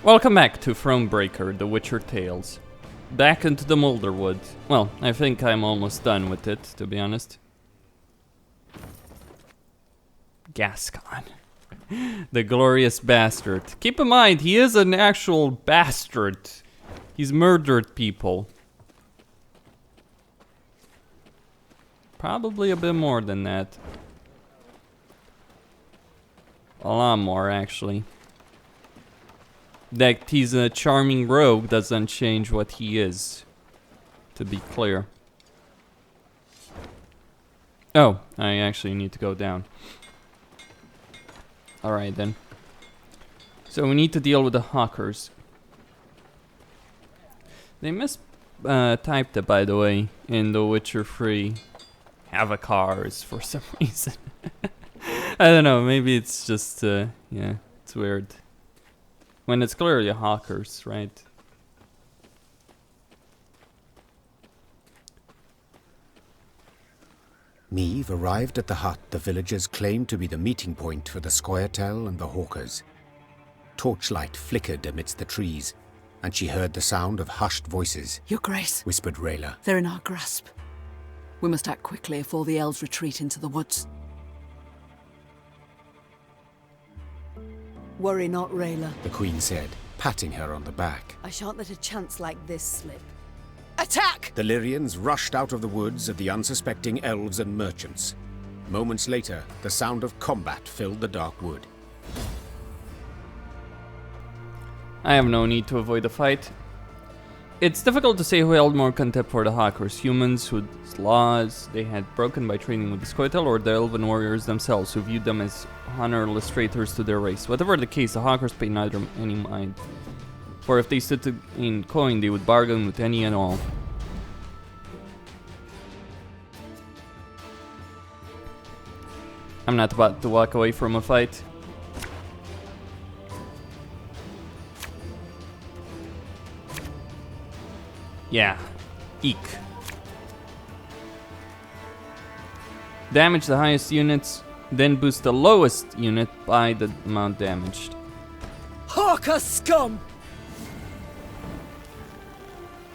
Welcome back to Thronebreaker, The Witcher Tales. Back into the Moulderwood. Well, I think I'm almost done with it, to be honest. Gascon. The glorious bastard. Keep in mind, he is an actual bastard. He's murdered people. Probably a bit more than that. A lot more, actually. That he's a charming rogue doesn't change what he is, to be clear. Oh, I actually need to go down. Alright then. So we need to deal with the hawkers. They mistyped it, by the way, in The Witcher 3. Havacars for some reason. I don't know, maybe it's just, yeah, it's weird. When it's clearly hawkers, right? Neve arrived at the hut the villagers claimed to be the meeting point for the Scoia'Tael and the hawkers. Torchlight flickered amidst the trees, and she heard the sound of hushed voices. Your Grace, whispered Rayla. They're in our grasp. We must act quickly before the elves retreat into the woods. Worry not, Rayla, the Queen said, patting her on the back. I shan't let a chance like this slip. Attack! The Lyrians rushed out of the woods at the unsuspecting elves and merchants. Moments later, the sound of combat filled the dark wood. I have no need to avoid a fight. It's difficult to say who held more contempt for the hawkers, humans whose laws they had broken by trading with the Scoia'Tael, or the elven warriors themselves who viewed them as honorless traitors to their race. Whatever the case, the hawkers paid neither any mind. For if they stood in coin, they would bargain with any and all. I'm not about to walk away from a fight. Yeah, eek. Damage the highest units, then boost the lowest unit by the amount damaged. Hawker scum!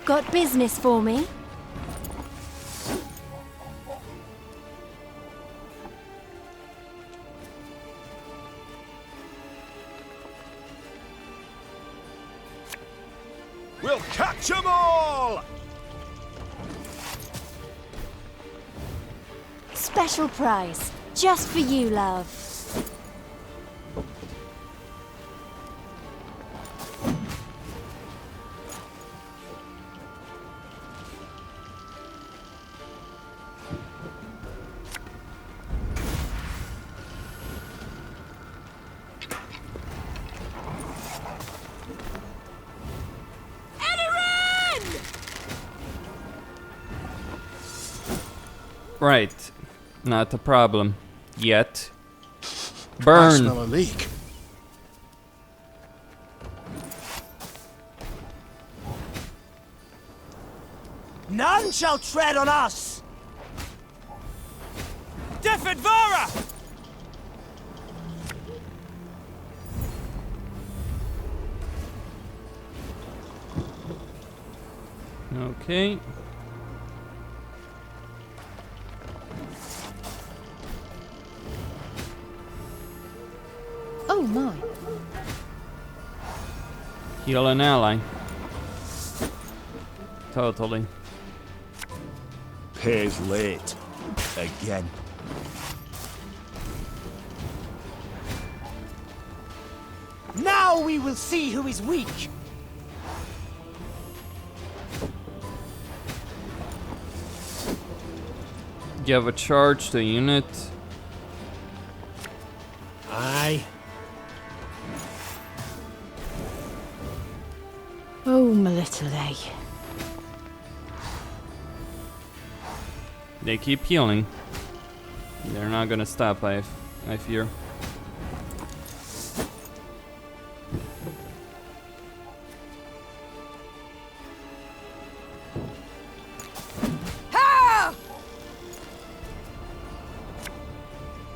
Got business for me? We'll catch 'em all! Special prize, just for you, love. Right, not a problem yet. I Burn. smell a leak. None shall tread on us! Defidvara! Okay. Oh my. Heal an ally. Totally. Pays late. Again. Now we will see who is weak! You have a charge to unit. Aye. Oh, my little A. They keep healing. They're not gonna stop, I fear.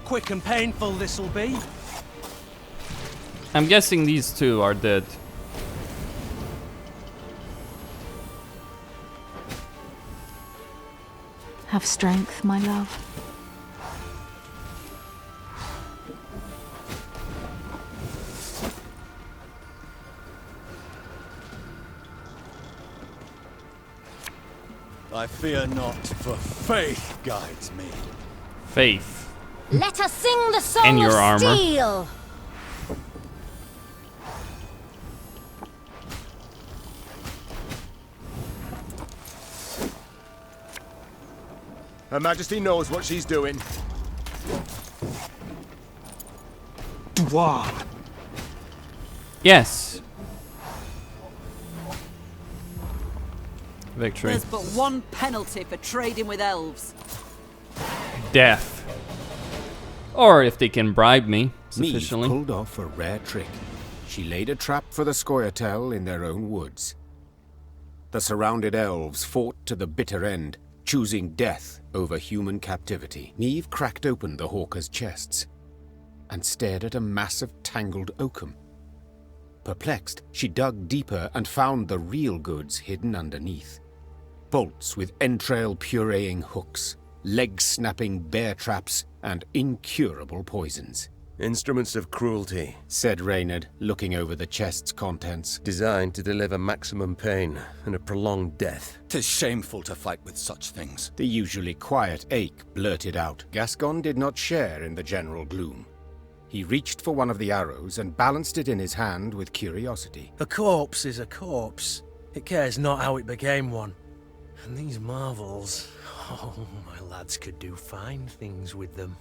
Quick and painful this'll be. I'm guessing these two are dead. Have strength, my love. I fear not, for faith guides me. Faith. Let us sing the song And your of armor. steel! Her Majesty knows what she's doing. Dwarf. Yes. Victory. There's but one penalty for trading with elves. Death. Or if they can bribe me Neve sufficiently. pulled off a rare trick. She laid a trap for the Scoia'Tael in their own woods. The surrounded elves fought to the bitter end, choosing death over human captivity. Neve cracked open the hawkers' chests and stared at a mass of tangled oakum. Perplexed, she dug deeper and found the real goods hidden underneath. Bolts with entrail-pureeing hooks, leg-snapping bear traps, and incurable poisons. Instruments of cruelty, Said Reynard, looking over the chest's contents. designed to deliver maximum pain and a prolonged death. 'Tis shameful to fight with such things. The usually quiet Ache blurted out. Gascon did not share in the general gloom. He reached for one of the arrows and balanced it in his hand with curiosity. A corpse is a corpse. It cares not how it became one. And these marvels, oh, my lads could do fine things with them.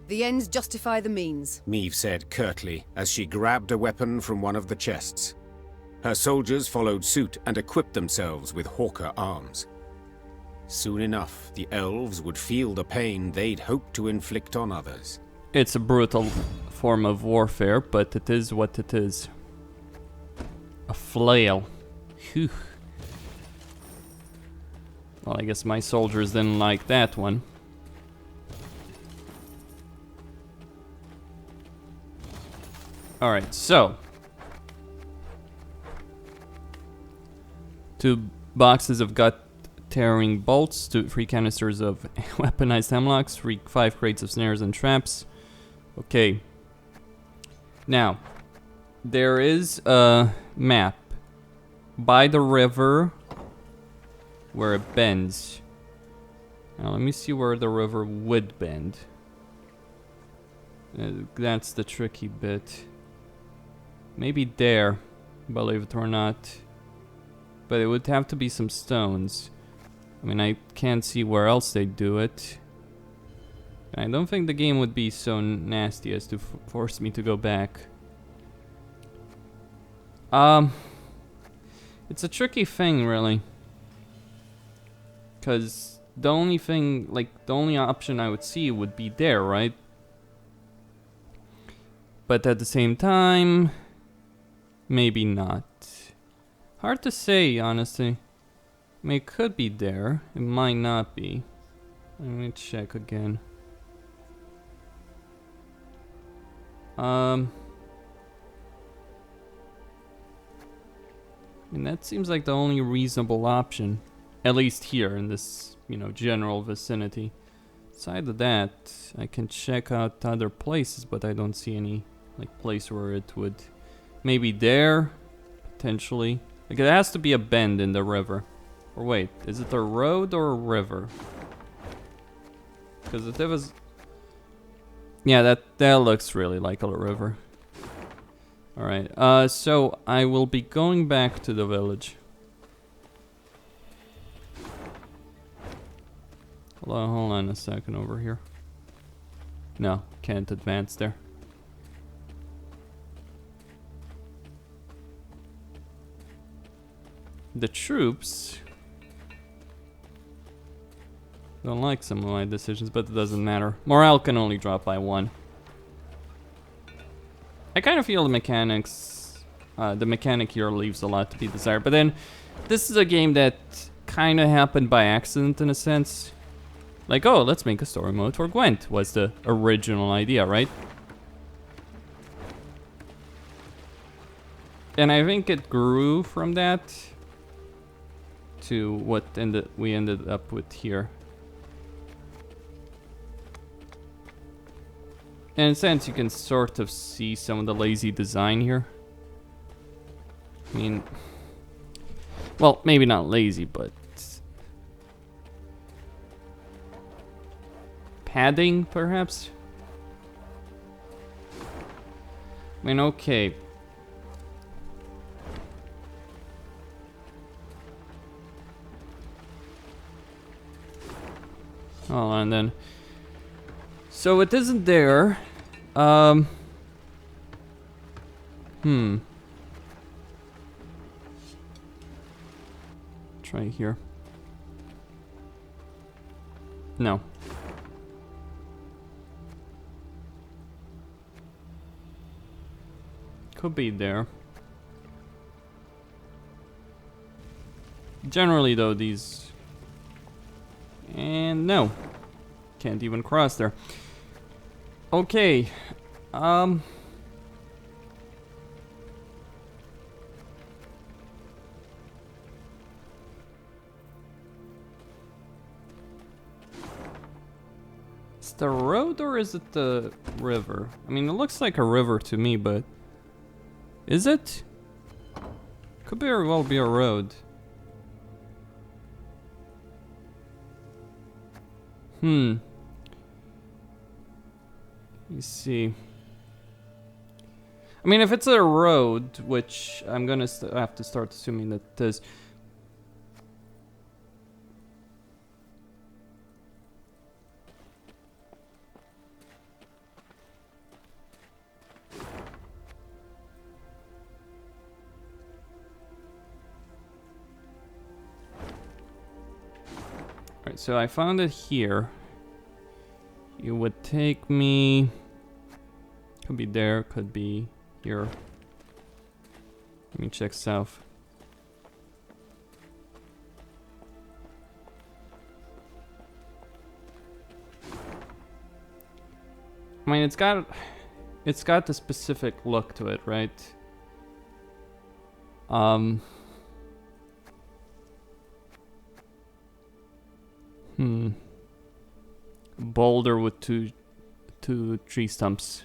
The ends justify the means. Neve said curtly as she grabbed a weapon from one of the chests. Her soldiers followed suit and equipped themselves with hawker arms. Soon enough, the elves would feel the pain they'd hoped to inflict on others. It's a brutal form of warfare, but it is what it is. A flail. Phew. Well, I guess my soldiers didn't like that one. Alright, so. 2 boxes of gut-tearing bolts, 3 canisters of weaponized hemlocks, 5 crates of snares and traps. Okay. Now, there is a map by the river where it bends. Now, let me see where the river would bend. That's the tricky bit. Maybe there, believe it or not. But it would have to be some stones. I mean, I can't see where else they'd do it. I don't think the game would be so nasty as to force me to go back. It's a tricky thing, really. Because the only thing, like, the only option I would see would be there, right? But at the same time, maybe not. Hard to say, honestly. I mean, it could be there. It might not be. Let me check again. I mean, that seems like the only reasonable option. At least here in this, you know, general vicinity. Aside of that, I can check out other places, but I don't see any, like, place where it would... Maybe there, potentially. Like, it has to be a bend in the river. Or wait, is it a road or a river? Because if it was... Yeah, that looks really like a river. Alright, so I will be going back to the village. Hold on a second over here. No, can't advance there. The troops don't like some of my decisions, but it doesn't matter. Morale can only drop by 1. I kind of feel the mechanics, the mechanic here leaves a lot to be desired. But then, this is a game that kind of happened by accident in a sense. Like, oh, let's make a story mode for Gwent was the original idea, right? And I think it grew from that to what we ended up with here. And in a sense, you can sort of see some of the lazy design here. I mean, well, maybe not lazy, but padding, perhaps? I mean, okay. Oh, and then... So it isn't there. Try here. No. Could be there. Generally, though, these... And no. Can't even cross there. Okay. Is it the road or is it the river? I mean, it looks like a river to me, but... Is it? Could very well be a road. Let me see. I mean, if it's a road, which I'm gonna have to start assuming that it is. Alright, so I found it here. It would take me... Could be there, could be here. Let me check south. I mean, it's got the specific look to it, right? Boulder with two tree stumps.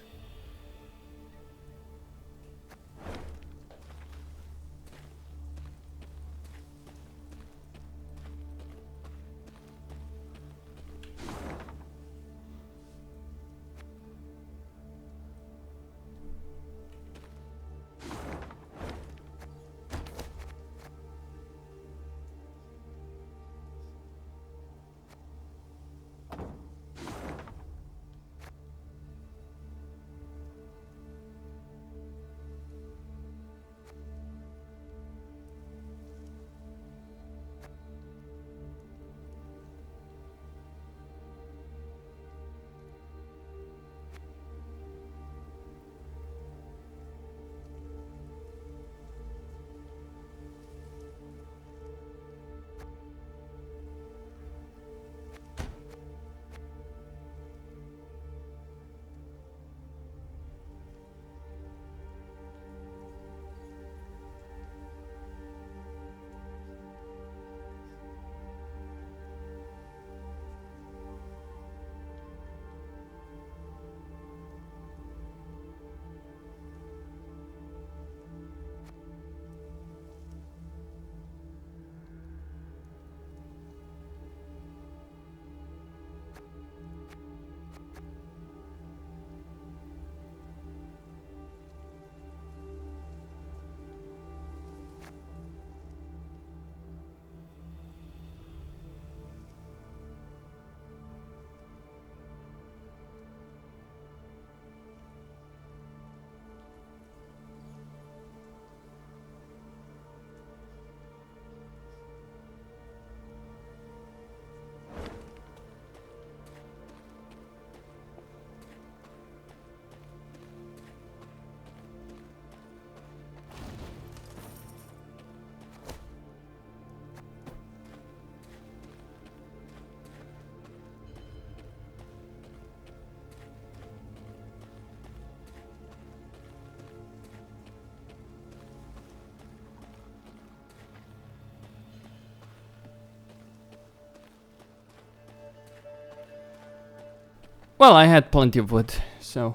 Well, I had plenty of wood, so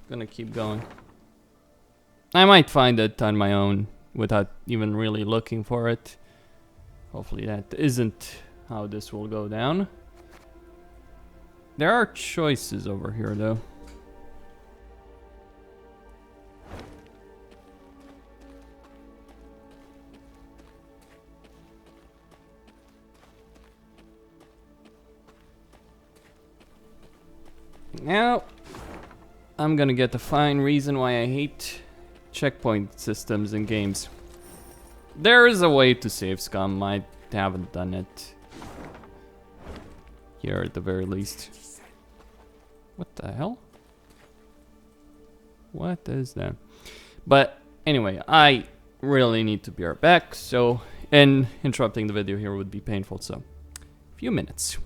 gonna keep going. I might find it on my own without even really looking for it. Hopefully that isn't how this will go down. There are choices over here though. Now, I'm gonna get the fine reason why I hate checkpoint systems in games. There is a way to save scum, I haven't done it. Here at the very least. What the hell? What is that? But anyway, I really need to be right back, so, and interrupting the video here would be painful, so, a few minutes.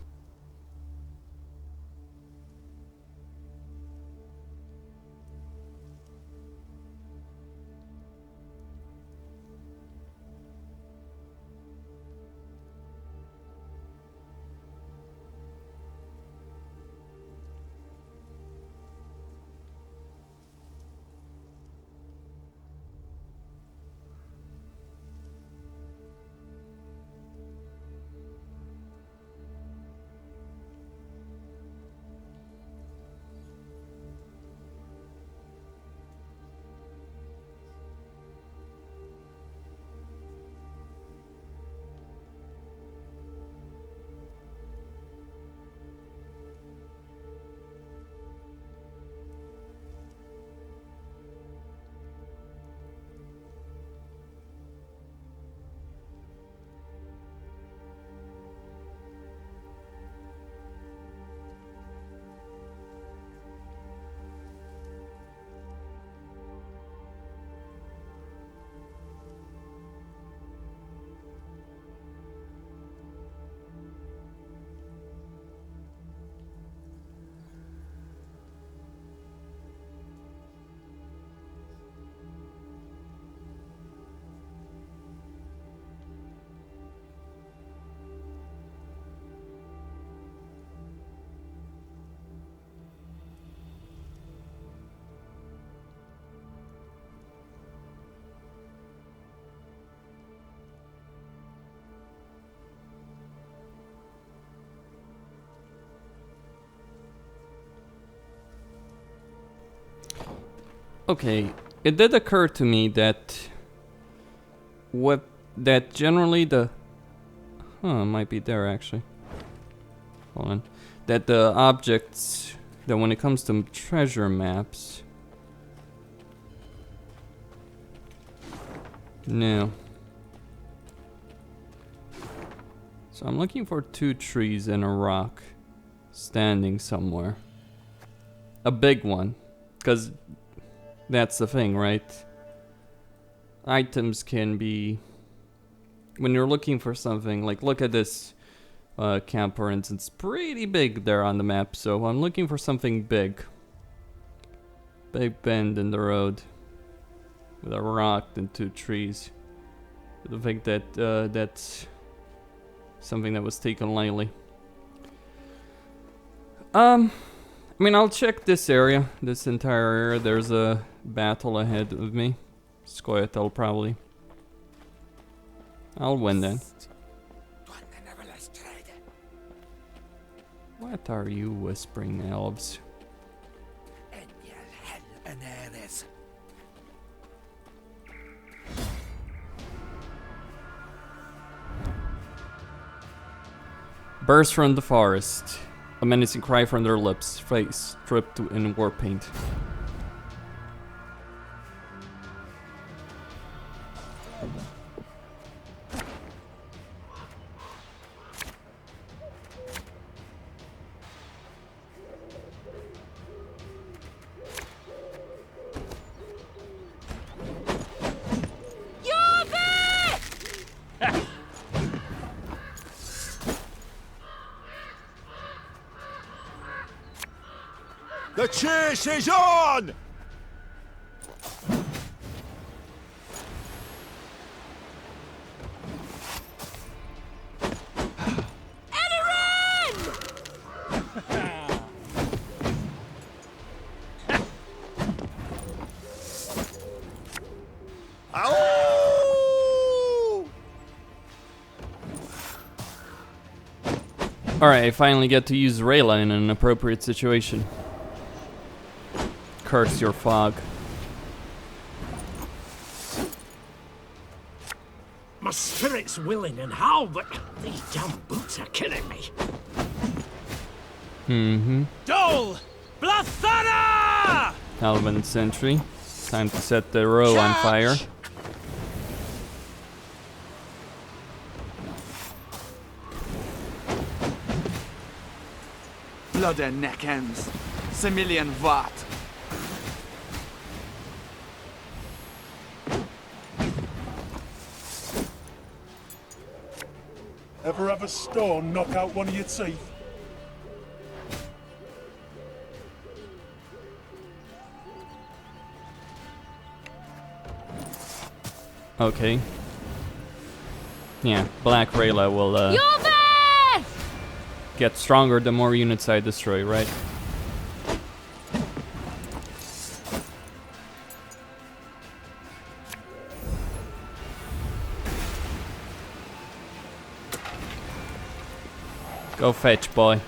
Okay, it did occur to me that generally the might be there actually. Hold on. That the objects that when it comes to treasure maps. No. So I'm looking for 2 trees and a rock standing somewhere. A big one, because that's the thing, right? Items can be... When you're looking for something, like look at this camp, for instance. It's pretty big there on the map, so I'm looking for something big. Big bend in the road. With a rock and 2 trees. I don't think that that's something that was taken lightly. I mean, I'll check this area, this entire area. There's a battle ahead of me. Scoia'Tael probably. I'll win then. What are you whispering, elves? Burst from the forest. A menacing cry from their lips, face stripped in war paint. The chase is on! Alright, I finally get to use Rayla in an appropriate situation. Curse your fog. My spirit's willing and how, but these damn boots are killing me. Mm-hmm. Dole! Blathana! Elven sentry. Time to set the row on fire. Blood and neck ends. Similian Vat. Ever have a stone knock out one of your teeth? Okay. Yeah, Black Rayla will get stronger the more units I destroy, right? Go fetch, boy.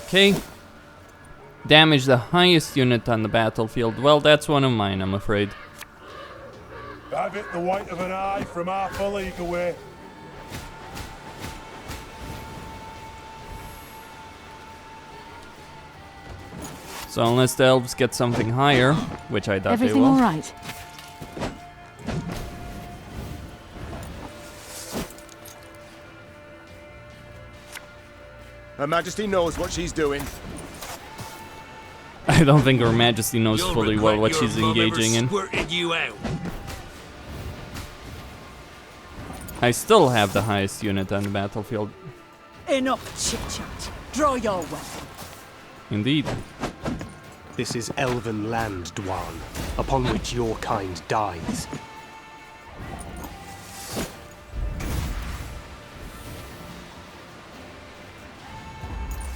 Okay. Damage the highest unit on the battlefield. Well, that's one of mine, I'm afraid. Have it the white of an eye from half a league away. So unless the elves get something higher, which I doubt Everything they will. all right? Her Majesty knows what she's doing. I don't think Her Majesty knows You'll fully well regret what your she's mum ever engaging in. squirted you out. I still have the highest unit on the battlefield. Enough chit-chat. Draw your weapon. Indeed. This is elven land, Dwan, upon which your kind dies.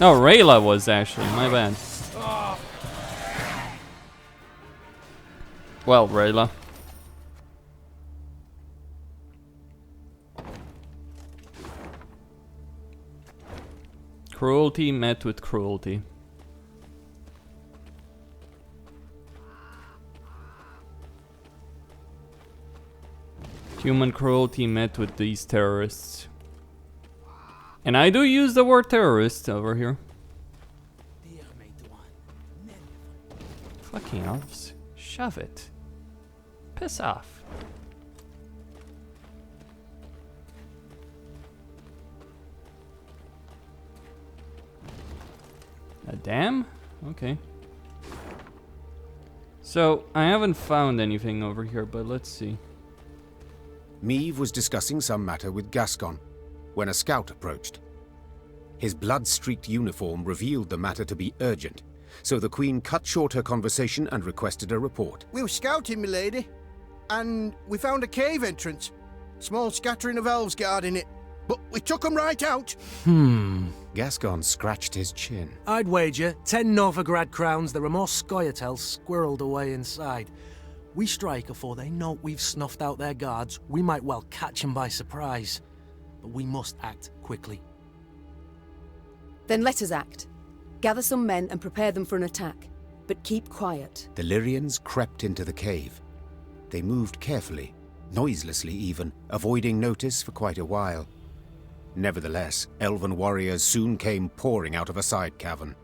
Oh, Rayla was actually, my bad. Well, Rayla. Cruelty met with cruelty. Human cruelty met with these terrorists. And I do use the word terrorist over here. Fucking elves. Shove it. Piss off. A dam? Okay. So, I haven't found anything over here, but let's see. Meve was discussing some matter with Gascon when a scout approached. His blood-streaked uniform revealed the matter to be urgent, so the Queen cut short her conversation and requested a report. We were scouting, milady, and we found a cave entrance. Small scattering of elves guarding it, but we took them right out. Gascon scratched his chin. I'd wager 10 Novigrad crowns there are more Scoia'Tael squirreled away inside. We strike before they know we've snuffed out their guards. We might well catch them by surprise. But we must act quickly. Then let us act. Gather some men and prepare them for an attack. But keep quiet. The Lyrians crept into the cave. They moved carefully, noiselessly even, avoiding notice for quite a while. Nevertheless, elven warriors soon came pouring out of a side cavern.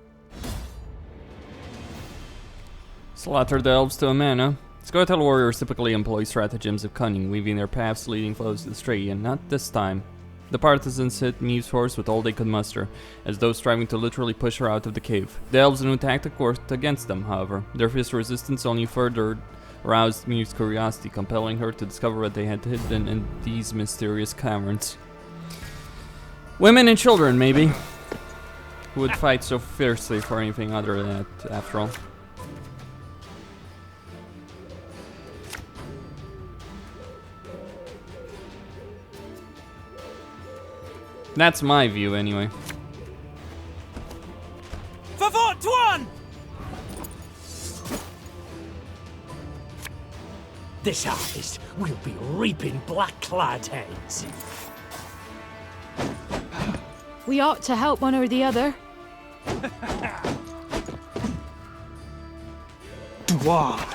Slaughter the elves to a man, huh? Scoia'Tael warriors typically employ stratagems of cunning, weaving their paths leading foes astray, and not this time. The partisans hit Meve's horse with all they could muster, as though striving to literally push her out of the cave. The elves' new tactic worked against them, however. Their fierce resistance only further aroused Meve's curiosity, compelling her to discover what they had hidden in these mysterious caverns. Women and children, maybe, who would fight so fiercely for anything other than that, after all. That's my view, anyway. For Fort One! This harvest will be reaping black-clad heads. We ought to help one or the other. Dwarf.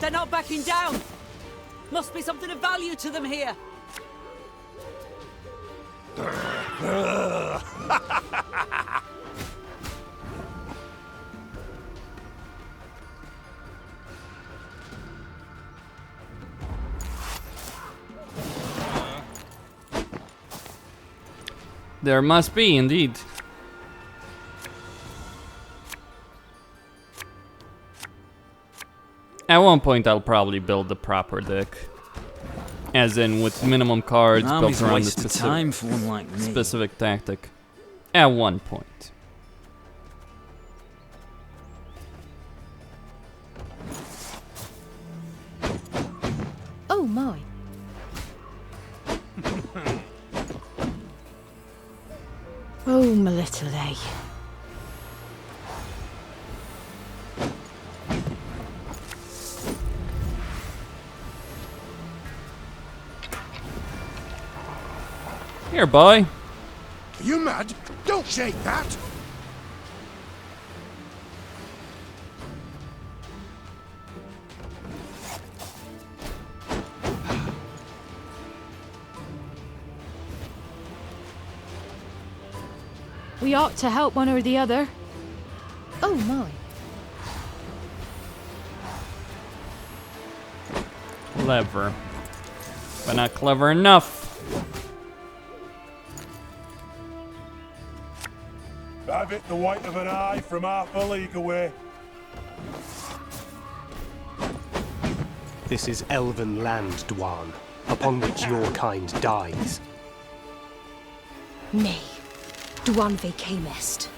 They're not backing down. Must be something of value to them here. There must be, indeed. At one point, I'll probably build the proper deck. As in, with minimum cards built around the time for one like me. specific tactic. At one point. Oh my. Oh, my little A. Here, boy. Are you mad? Don't shake that! We ought to help one or the other. Oh my. Clever. But not clever enough. Bandit the white of an eye from half a league away. This is elven land, Dwan, upon which your kind dies. Nay, Dwan vacame est.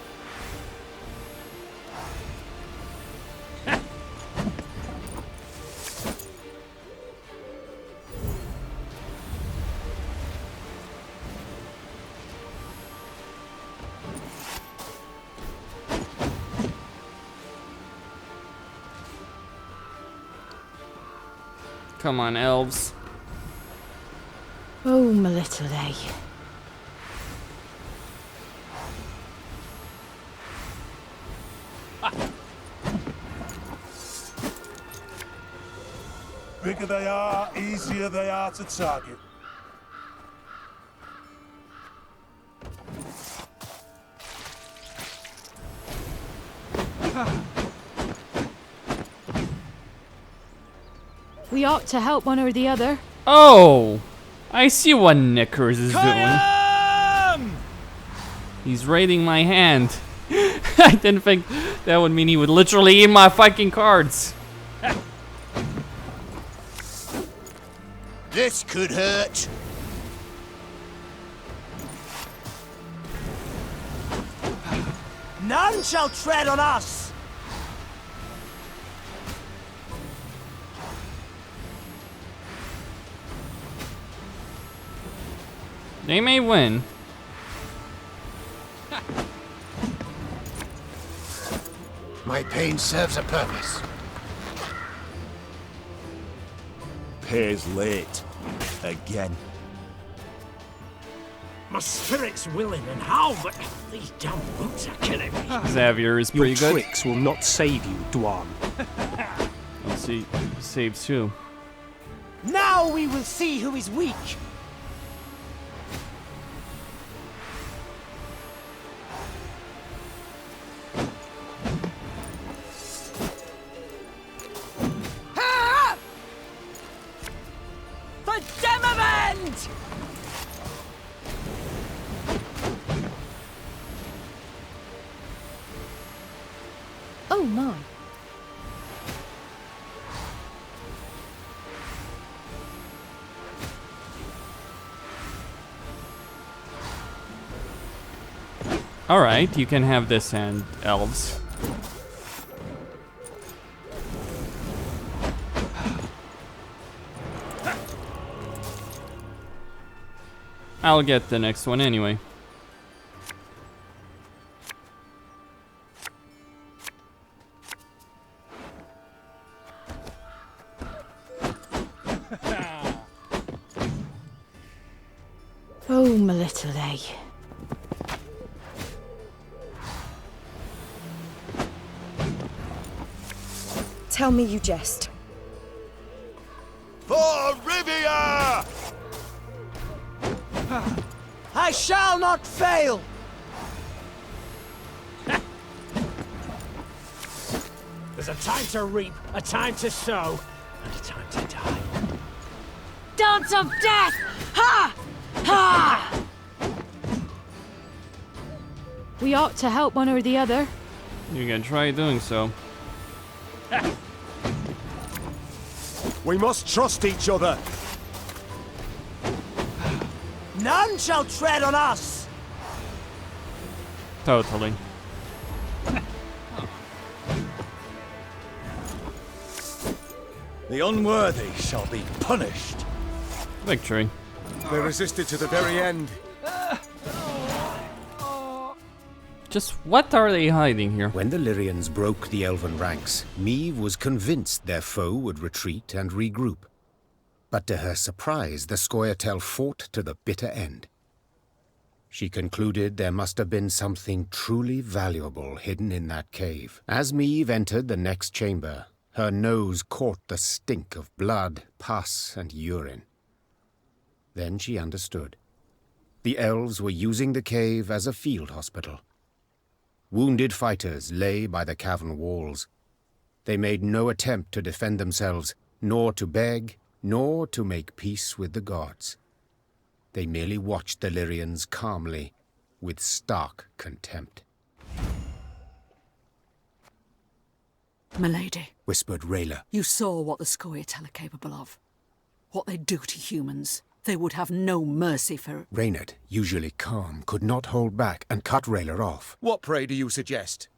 Come on, elves. Oh, my little A. Bigger they are, easier they are to target. We ought to help one or the other. Oh! I see what Knickers is doing. He's raiding my hand. I didn't think that would mean he would literally eat my fucking cards. This could hurt. None shall tread on us! They may win. My pain serves a purpose. Pays late. Again. My spirit's willing and how, but these damn boots are killing me. Xavier is pretty Your good. tricks will not save you, Dwan. Let's see. Saves too. Now we will see who is weak. For Demavend! Oh my. Alright, you can have this hand, elves. I'll get the next one anyway. Oh, my little egg. Tell me you jest. For Rivia! I shall not fail! There's a time to reap, a time to sow, and a time to die. Dance of death! Ha! Ha! We ought to help one or the other. You can try doing so. We must trust each other. None shall tread on us! Totally. The unworthy shall be punished. Victory. They resisted to the very end. Just what are they hiding here? When the Lyrians broke the elven ranks, Meve was convinced their foe would retreat and regroup. But to her surprise, the Scoia'Tael fought to the bitter end. She concluded there must have been something truly valuable hidden in that cave. As Meve entered the next chamber, her nose caught the stink of blood, pus, and urine. Then she understood. The elves were using the cave as a field hospital. Wounded fighters lay by the cavern walls. They made no attempt to defend themselves, nor to beg, nor to make peace with the gods. They merely watched the Lyrians calmly, with stark contempt. Milady, Whispered Rayla. you saw what the Scoia'Tael are capable of. What they do to humans. They would have no mercy for... Reynard, usually calm, could not hold back and cut Rayla off. What, pray, do you suggest?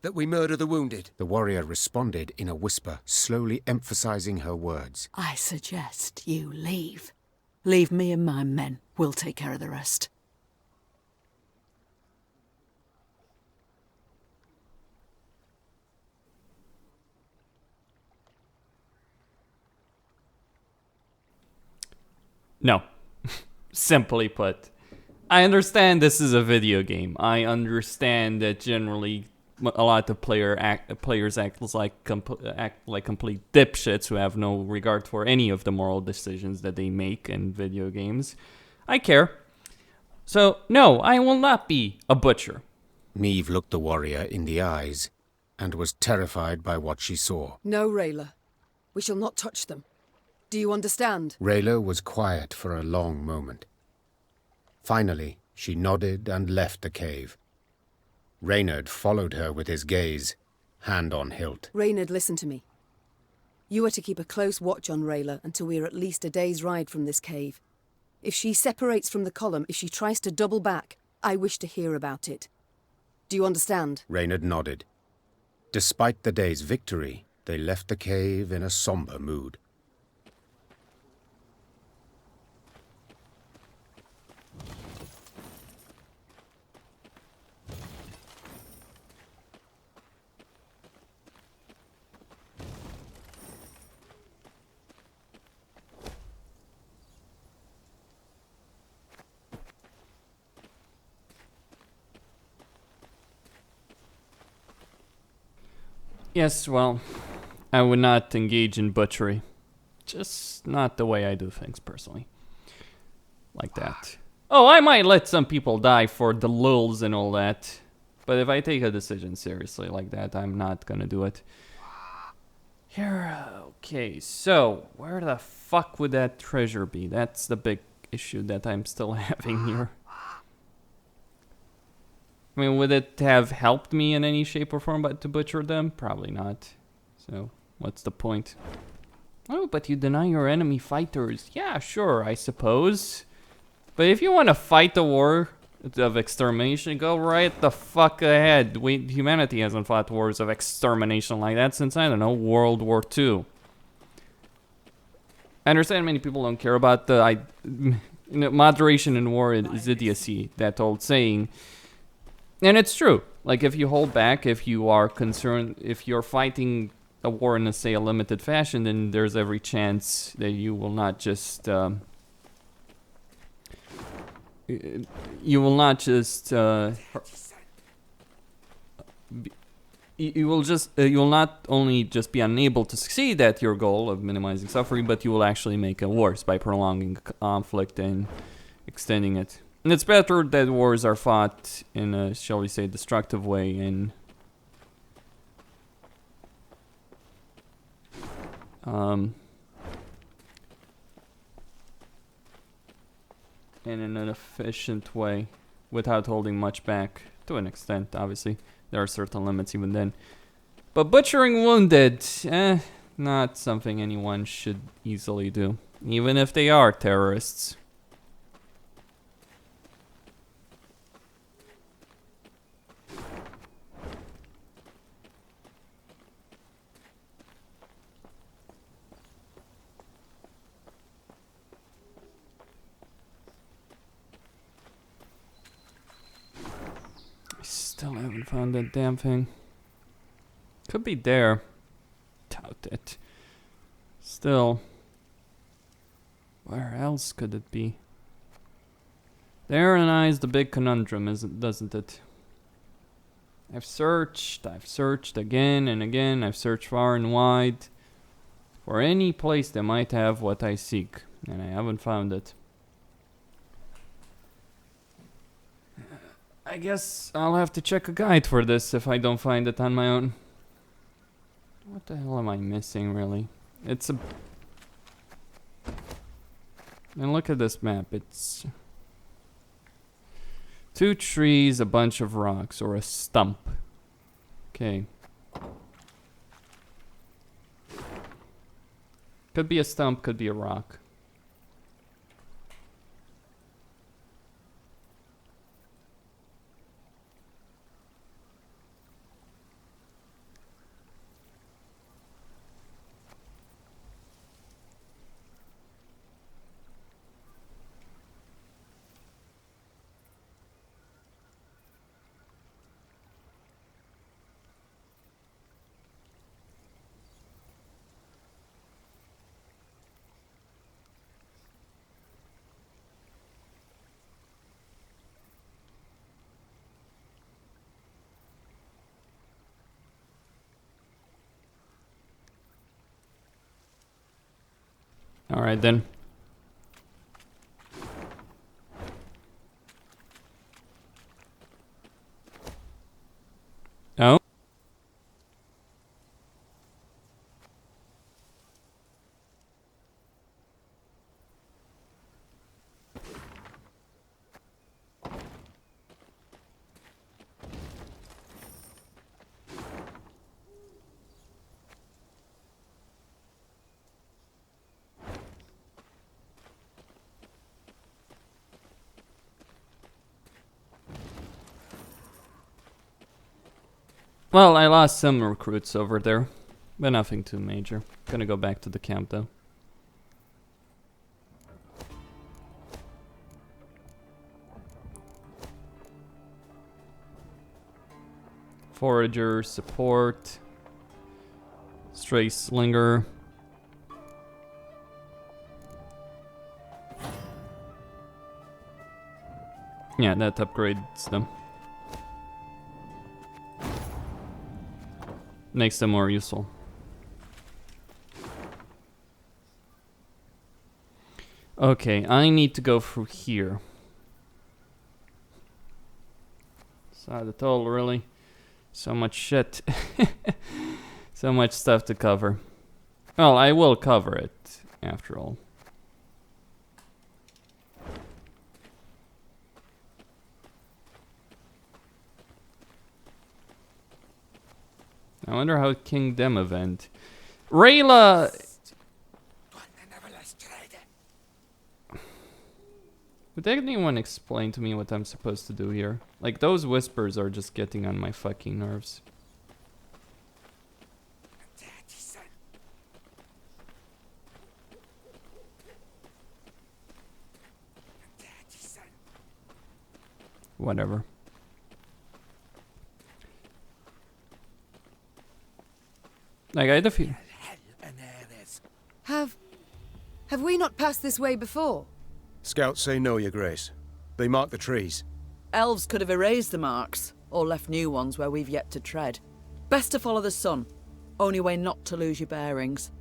That we murder the wounded? The warrior responded in a whisper, slowly emphasizing her words. I suggest you leave. Leave me and my men. We'll take care of the rest. No. Simply put. I understand this is a video game. I understand that generally a lot of players act like complete dipshits who have no regard for any of the moral decisions that they make in video games. I care. So, no, I will not be a butcher. Meve looked the warrior in the eyes and was terrified by what she saw. No, Rayla. We shall not touch them. Do you understand? Rayla was quiet for a long moment. Finally, she nodded and left the cave. Reynard followed her with his gaze, hand on hilt. Reynard, listen to me. You are to keep a close watch on Rayla until we are at least a day's ride from this cave. If she separates from the column, if she tries to double back, I wish to hear about it. Do you understand? Reynard nodded. Despite the day's victory, they left the cave in a somber mood. Yes, well, I would not engage in butchery. Just not the way I do things, personally. Like that. Oh, I might let some people die for the lulz and all that. But if I take a decision seriously like that, I'm not gonna do it. Here, okay, so, where the fuck would that treasure be? That's the big issue that I'm still having here. I mean, would it have helped me in any shape or form to butcher them? Probably not. So, what's the point? Oh, but you deny your enemy fighters. Yeah, sure, I suppose. But if you want to fight the war of extermination, go right the fuck ahead. Humanity hasn't fought wars of extermination like that since, I don't know, World War II. I understand many people don't care about the moderation in war is idiocy, that old saying. And it's true. Like, if you hold back, if you are concerned, if you're fighting a war in, say, a limited fashion, then there's every chance that you will not just... you will not just you will not only just be unable to succeed at your goal of minimizing suffering, but you will actually make it worse by prolonging conflict and extending it. And it's better that wars are fought in a, shall we say, destructive way and in an efficient way, without holding much back, to an extent, obviously. There are certain limits even then. But butchering wounded, not something anyone should easily do, even if they are terrorists. Still haven't found that damn thing. Could be there. Doubt it. Still. Where else could it be? Therein lies the big conundrum, doesn't it? I've searched again and again. I've searched far and wide for any place that might have what I seek, and I haven't found it. I guess I'll have to check a guide for this if I don't find it on my own. What the hell am I missing, really? It's a... And look at this map. It's... 2 trees, a bunch of rocks, or a stump. Okay. Could be a stump, could be a rock. Alright then. Oh? Well, I lost some recruits over there, but nothing too major. Gonna go back to the camp though. Forager, support, stray slinger. Yeah, that upgrades them. Makes them more useful. Okay, I need to go through here. Scoia'Tael, really? So much shit. So much stuff to cover. Well, I will cover it, after all. I wonder how King Dem event. Rayla! Could anyone explain to me what I'm supposed to do here? Like, those whispers are just getting on my fucking nerves. Whatever. Like, I had a few. Have we not passed this way before? Scouts say no, Your Grace. They mark the trees. Elves could have erased the marks, or left new ones where we've yet to tread. Best to follow the sun. Only way not to lose your bearings.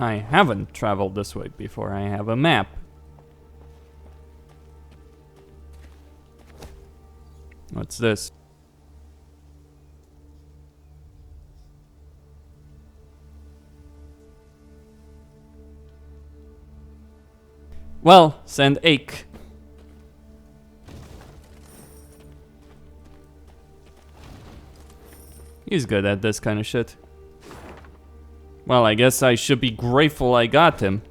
I haven't traveled this way before. I have a map. What's this? Well, send Ache. He's good at this kind of shit. Well, I guess I should be grateful I got him.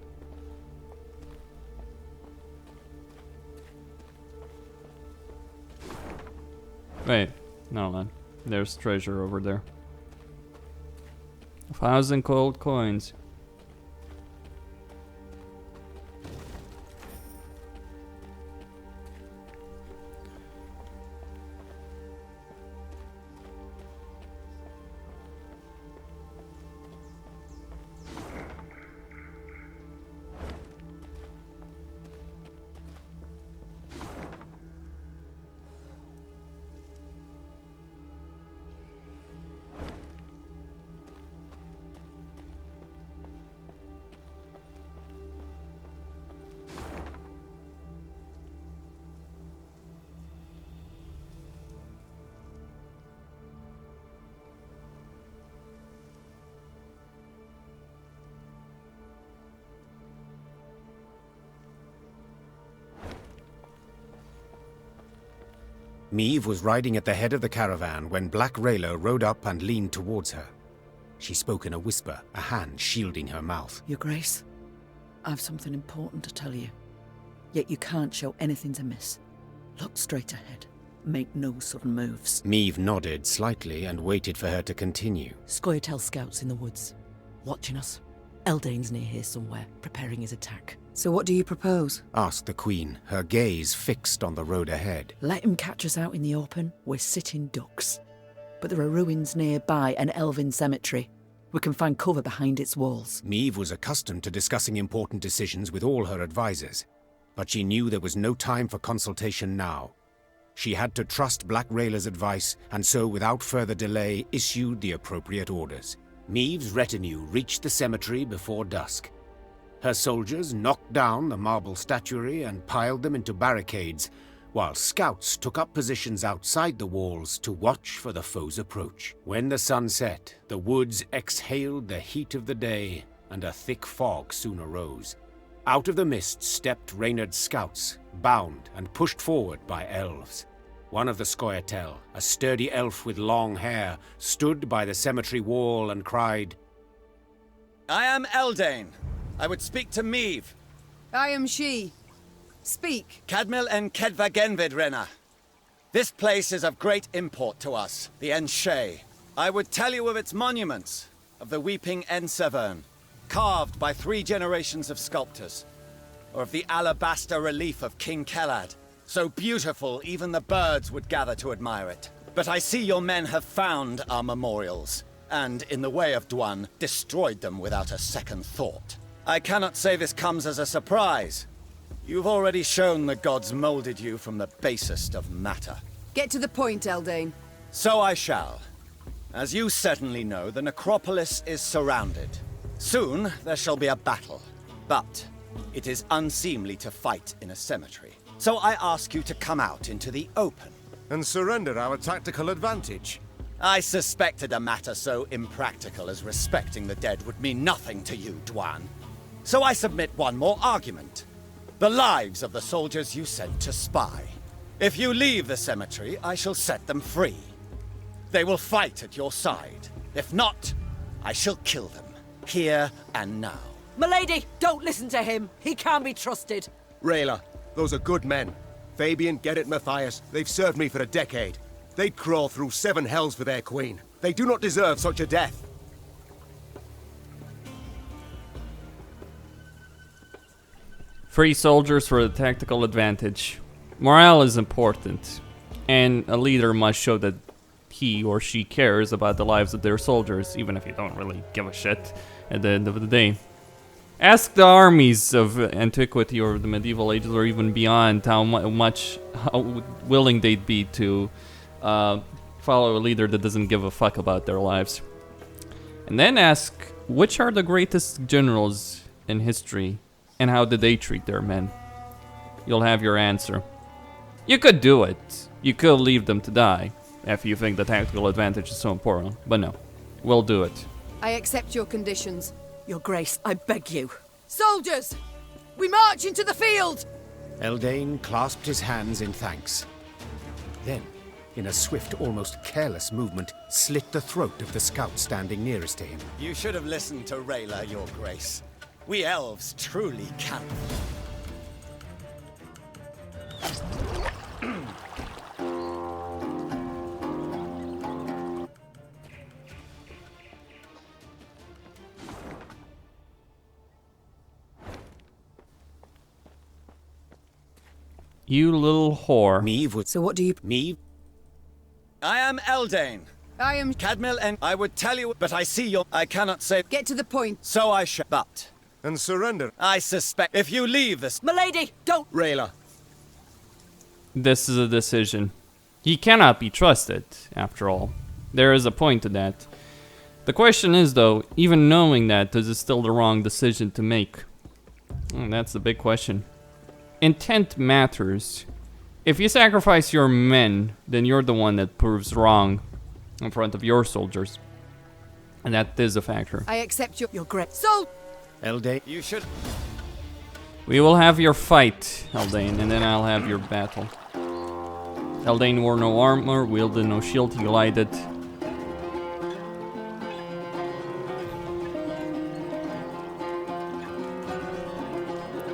Wait, no, man. There's treasure over there. 1,000 gold coins. Meve was riding at the head of the caravan when Black Rayla rode up and leaned towards her. She spoke in a whisper, a hand shielding her mouth. Your Grace, I've something important to tell you. Yet you can't show anything's amiss. Look straight ahead. Make no sudden moves. Meve nodded slightly and waited for her to continue. Scoia'Tael scouts in the woods, watching us. Eldain's near here somewhere, preparing his attack. So what do you propose? Asked the Queen, her gaze fixed on the road ahead. Let him catch us out in the open. We're sitting ducks. But there are ruins nearby, an elven cemetery. We can find cover behind its walls. Meve was accustomed to discussing important decisions with all her advisors, but she knew there was no time for consultation now. She had to trust Black Rayla's advice, and so without further delay issued the appropriate orders. Meve's retinue reached the cemetery before dusk. Her soldiers knocked down the marble statuary and piled them into barricades, while scouts took up positions outside the walls to watch for the foe's approach. When the sun set, the woods exhaled the heat of the day, and a thick fog soon arose. Out of the mist stepped Reynard's scouts, bound and pushed forward by elves. One of the Scoia'Tael, a sturdy elf with long hair, stood by the cemetery wall and cried, I am Eldain. I would speak to Meve. I am she. Speak. Cadmil and Kedva Genvid, Renna. This place is of great import to us, the Enshe. I would tell you of its monuments, of the weeping Ensevern, carved by 3 generations of sculptors, or of the alabaster relief of King Kelad, so beautiful even the birds would gather to admire it. But I see your men have found our memorials, and in the way of Dwan, destroyed them without a second thought. I cannot say this comes as a surprise. You've already shown the gods molded you from the basest of matter. Get to the point, Eldain. So I shall. As you certainly know, the necropolis is surrounded. Soon there shall be a battle, but it is unseemly to fight in a cemetery. So I ask you to come out into the open. And surrender our tactical advantage. I suspected a matter so impractical as respecting the dead would mean nothing to you, Dwan. So I submit one more argument. The lives of the soldiers you sent to spy. If you leave the cemetery, I shall set them free. They will fight at your side. If not, I shall kill them, here and now. Milady, don't listen to him. He can't be trusted. Rayla, those are good men. Fabian, Gerrit, Matthias, they've served me for a decade. They'd crawl through 7 hells for their queen. They do not deserve such a death. Free soldiers for the tactical advantage. Morale is important, and a leader must show that he or she cares about the lives of their soldiers, even if you don't really give a shit at the end of the day. Ask the armies of antiquity or the medieval ages or even beyond how willing they'd be to follow a leader that doesn't give a fuck about their lives. And then ask, which are the greatest generals in history and how did they treat their men? You'll have your answer. You could do it. You could leave them to die if you think the tactical advantage is so important, but no, we'll do it. I accept your conditions. Your Grace, I beg you. Soldiers! We march into the field! Eldain clasped his hands in thanks. Then, in a swift, almost careless movement, slit the throat of the scout standing nearest to him. You should have listened to Rayla, Your Grace. We elves truly can. You little whore. So what do you... I am Eldain. I am... Cadmil, and I would tell you, but I see you. I cannot say... Get to the point. So I shall. But... And surrender. I suspect if you leave this... Milady, don't... Rayla. This is a decision. He cannot be trusted, after all. There is a point to that. The question is, though, even knowing that, is it still the wrong decision to make? That's the big question. Intent matters. If you sacrifice your men, then you're the one that proves wrong in front of your soldiers. And that is a factor. I accept your great... So... Eldain... You should... We will have your fight, Eldain, and then I'll have your battle. Eldain wore no armor, wielded no shield, he glided.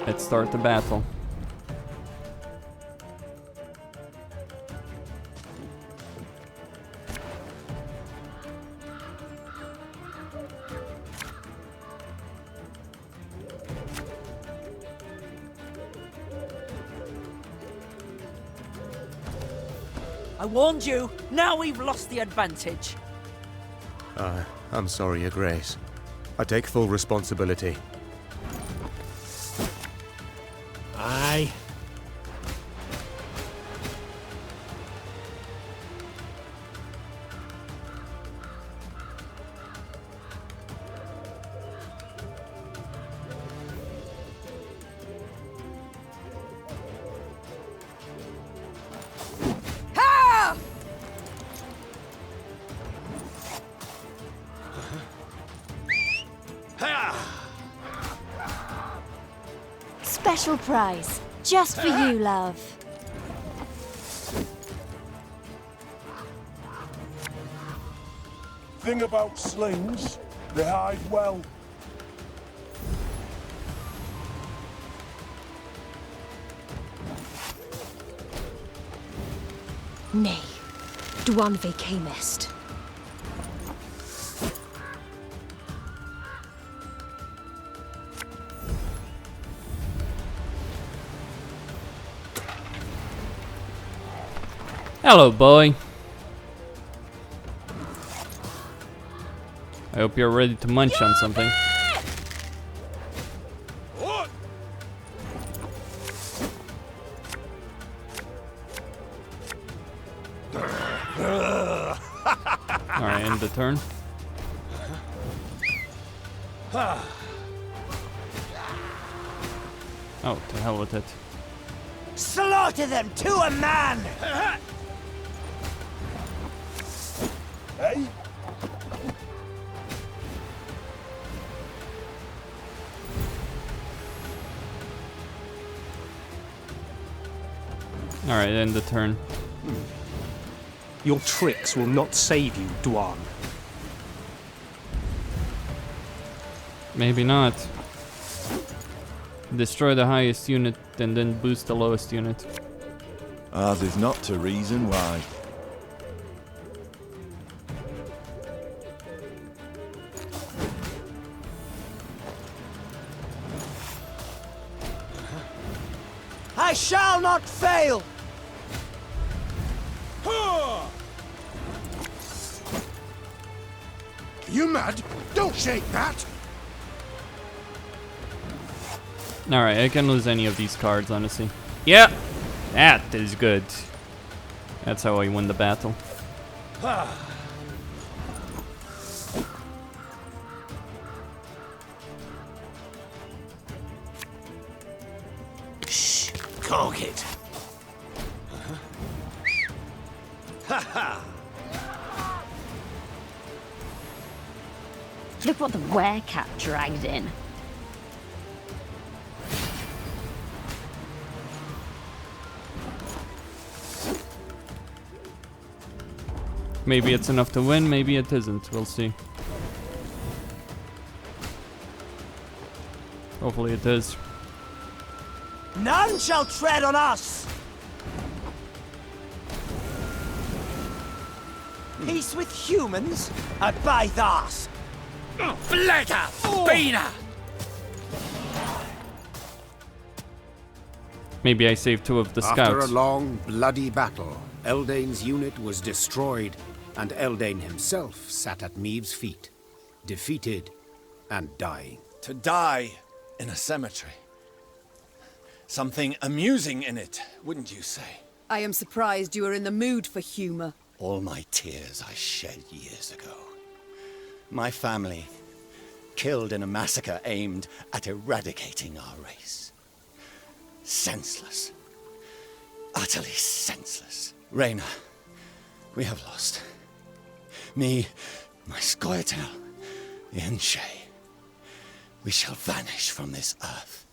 Let's start the battle. I warned you. Now we've lost the advantage. I'm sorry, Your Grace. I take full responsibility. Aye. Special prize, just for you, love. Thing about slings, they hide well. Nay, Dwan ve camest. Hello, boy. I hope you're ready to munch on something. Alright, end the turn. Oh, to hell with it. Slaughter them to a man! Hey? Alright, end the turn. Your tricks will not save you, Dwan. Maybe not. Destroy the highest unit and then boost the lowest unit. Ours is not to reason why. I shall not fail! You mad? Don't shake that! Alright, I can lose any of these cards, honestly. Yeah! That is good. That's how I win the battle. Shh! Cork it! Ha ha! Look what the werecat dragged in. Maybe it's enough to win, maybe it isn't. We'll see. Hopefully it is. None shall tread on us! Peace with humans? Abide us! Blegger! Beaner! Maybe I saved 2 of the scouts. After a long, bloody battle, Eldain's unit was destroyed, and Eldain himself sat at Meave's feet, defeated and dying. To die in a cemetery. Something amusing in it, wouldn't you say? I am surprised you are in the mood for humour. All my tears I shed years ago. My family, killed in a massacre aimed at eradicating our race. Senseless. Utterly senseless. Reyna, we have lost. Me, my Scoia'Tael, the Enshe. We shall vanish from this earth.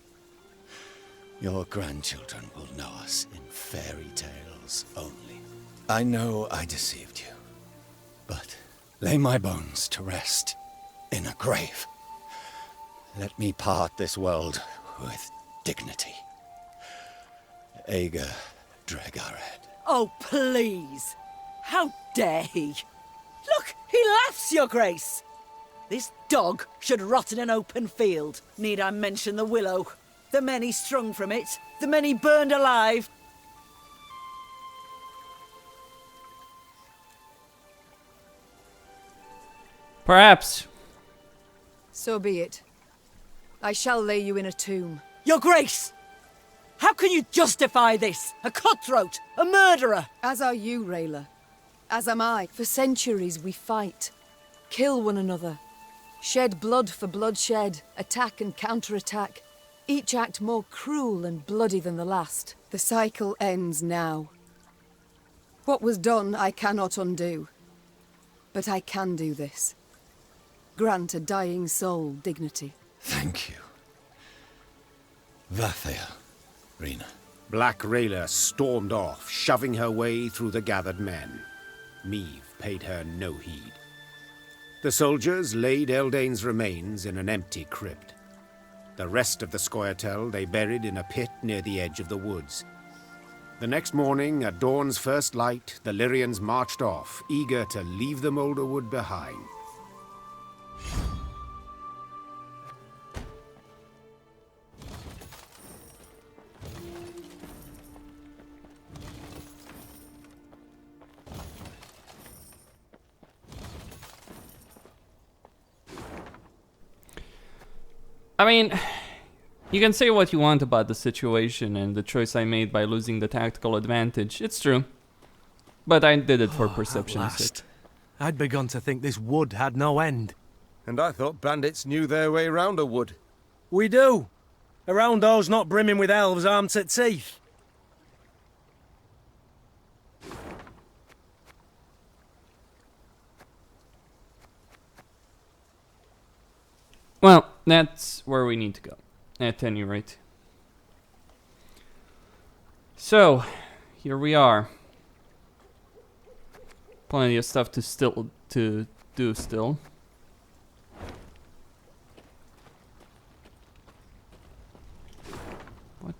Your grandchildren will know us in fairy tales only. I know I deceived you, but lay my bones to rest in a grave. Let me part this world with dignity. Ager Dregared. Oh, please! How dare he? Look, he laughs, Your Grace! This dog should rot in an open field. Need I mention the willow? The many strung from it, the many burned alive. Perhaps. So be it. I shall lay you in a tomb. Your Grace! How can you justify this? A cutthroat, a murderer! As are you, Rayla. As am I. For centuries we fight. Kill one another. Shed blood for bloodshed. Attack and counterattack. Each act more cruel and bloody than the last. The cycle ends now. What was done I cannot undo. But I can do this. Grant a dying soul dignity. Thank you. Vathael, Rena. Black Rayla stormed off, shoving her way through the gathered men. Meave paid her no heed. The soldiers laid Eldain's remains in an empty crypt. The rest of the Scoia'Tael they buried in a pit near the edge of the woods. The next morning, at dawn's first light, the Lyrians marched off, eager to leave the Moulderwood behind. I mean, you can say what you want about the situation and the choice I made by losing the tactical advantage. It's true. But I did it for perception's sake. I'd begun to think this wood had no end. And I thought bandits knew their way round a wood. We do. Around those not brimming with elves armed to teeth. Well, that's where we need to go, at any rate. So, here we are. Plenty of stuff to do still.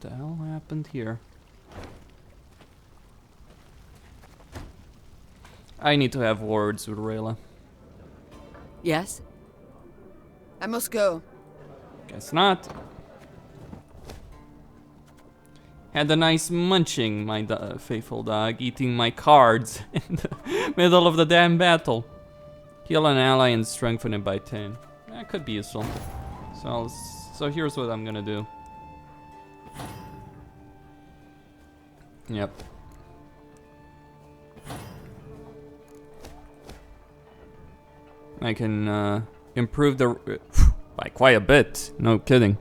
the hell happened here? I need to have words with Rayla. Yes? I must go. Guess not. Had a nice munching, my faithful dog, eating my cards in the middle of the damn battle. Heal an ally and strengthen it by 10. That could be useful. So here's what I'm gonna do. Yep. I can improve the by quite a bit. No kidding.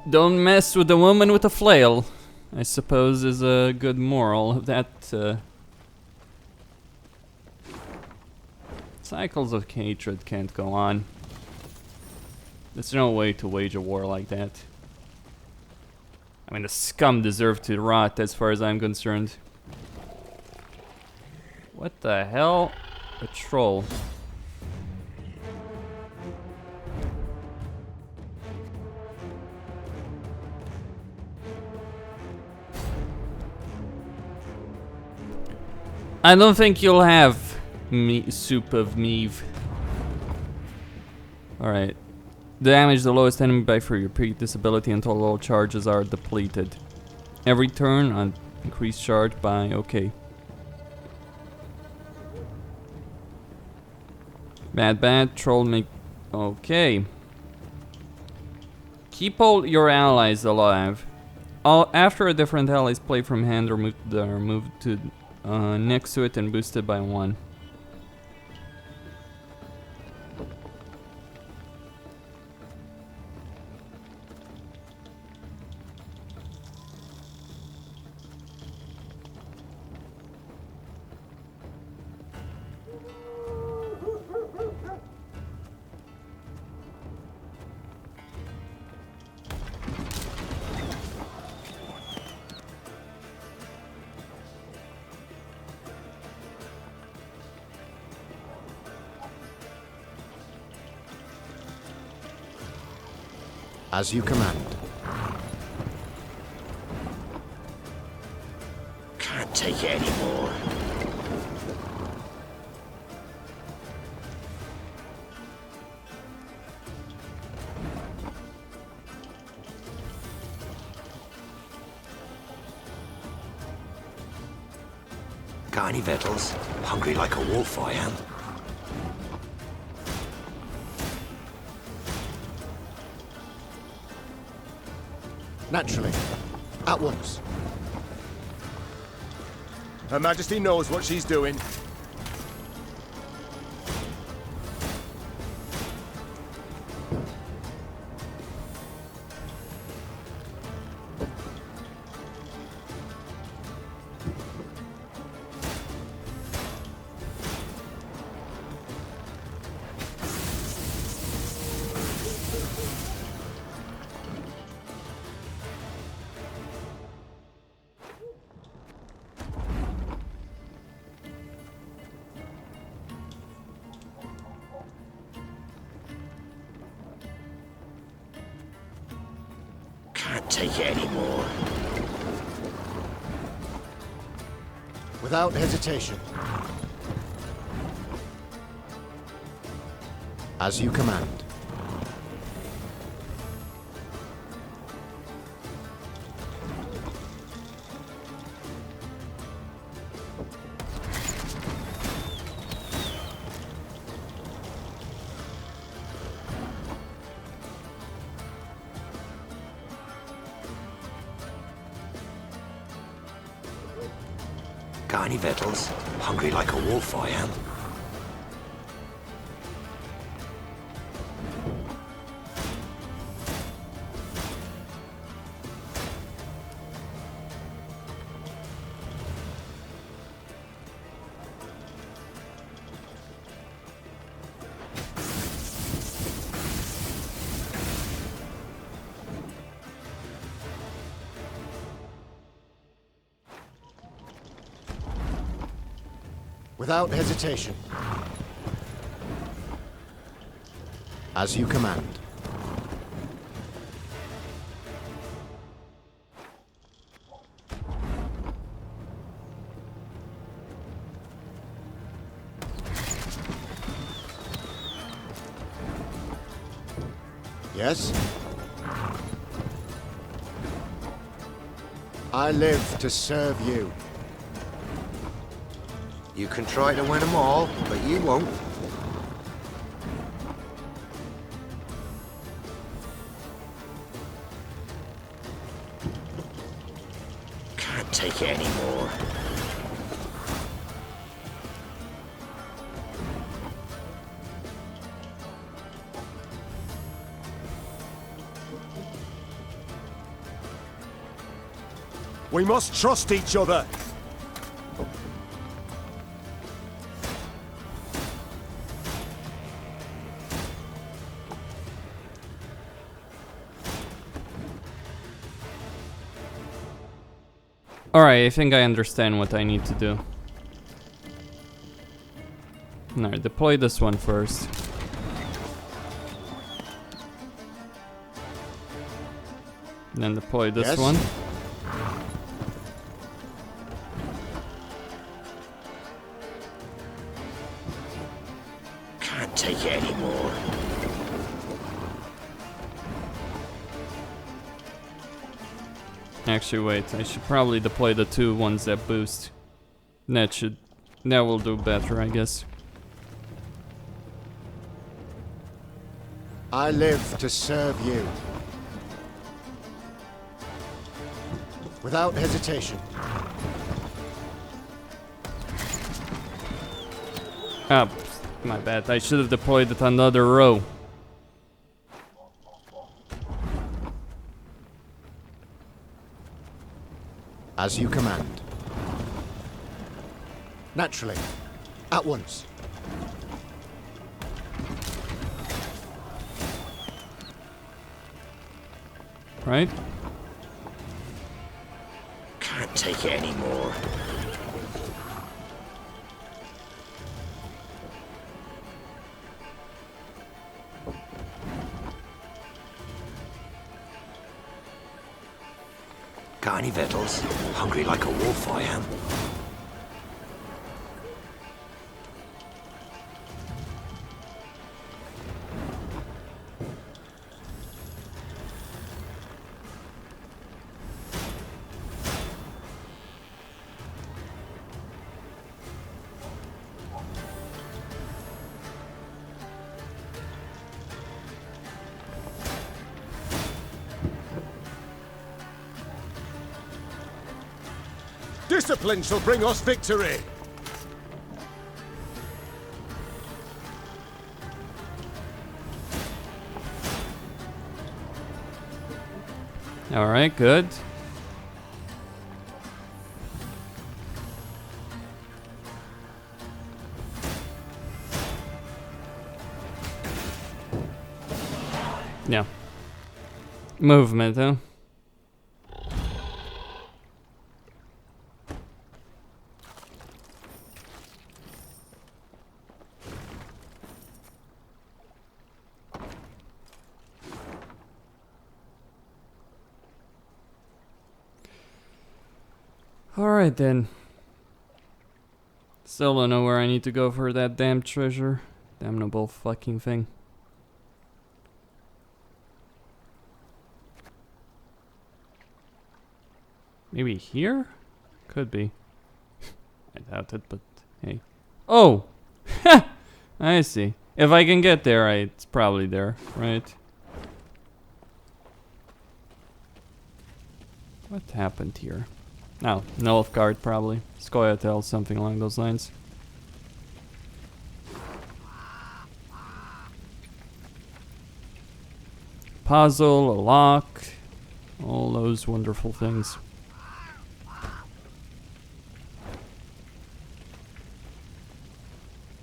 Don't mess with the woman with a flail, I suppose is a good moral of that. Cycles of hatred can't go on. There's no way to wage a war like that. I mean, the scum deserve to rot as far as I'm concerned. What the hell? A troll. I don't think you'll have soup of meave. Alright. Damage the lowest enemy by 3. Repeat this ability until all charges are depleted. Every turn on increased charge by... okay. Bad. Troll make... okay. Keep all your allies alive. After a different ally's play from hand, or move to... next to it and boosted by 1. As you command. Can't take it anymore. Got any victuals? Hungry like a wolf, I am. Naturally. At once. Her Majesty knows what she's doing. Take it anymore. Without hesitation. As you command. Got any victuals? Hungry like a wolf, I am. Without hesitation. As you command. Yes? I live to serve you. You can try to win them all, but you won't. Can't take it anymore. We must trust each other. Alright, I think I understand what I need to do. No, deploy this one first. Then deploy this one. Can't take it anymore. Actually, wait, I should probably deploy the two ones that boost. That will do better, I guess. I live to serve you. Without hesitation. Ah, my bad. I should have deployed it on the other row. As you command. Naturally. At once. Right? Can't take it anymore. Got any victuals? Hungry like a wolf, I am. Discipline shall bring us victory. All right, good. Yeah. Movement, huh? Alright then. Still don't know where I need to go for that damn treasure. Damnable fucking thing. Maybe here? Could be. I doubt it, but hey. Oh! I see. If I can get there, it's probably there, right? What happened here? Oh, Nilfgaard probably. Scoia'Tael, something along those lines. Puzzle, a lock, all those wonderful things.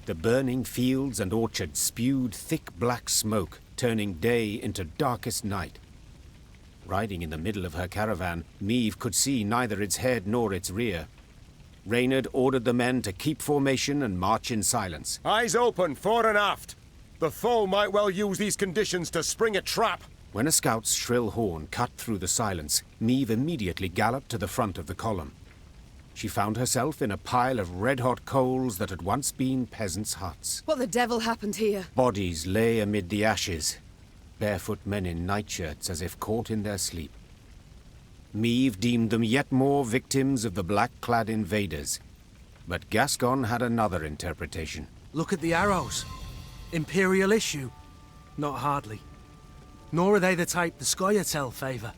The burning fields and orchards spewed thick black smoke, turning day into darkest night. Riding in the middle of her caravan, Meve could see neither its head nor its rear. Reynard ordered the men to keep formation and march in silence. Eyes open, fore and aft. The foe might well use these conditions to spring a trap. When a scout's shrill horn cut through the silence, Meve immediately galloped to the front of the column. She found herself in a pile of red-hot coals that had once been peasants' huts. What the devil happened here? Bodies lay amid the ashes, barefoot men in nightshirts as if caught in their sleep. Meve deemed them yet more victims of the black-clad invaders. But Gascon had another interpretation. Look at the arrows. Imperial issue? Not hardly. Nor are they the type the Scoia'Tael favour.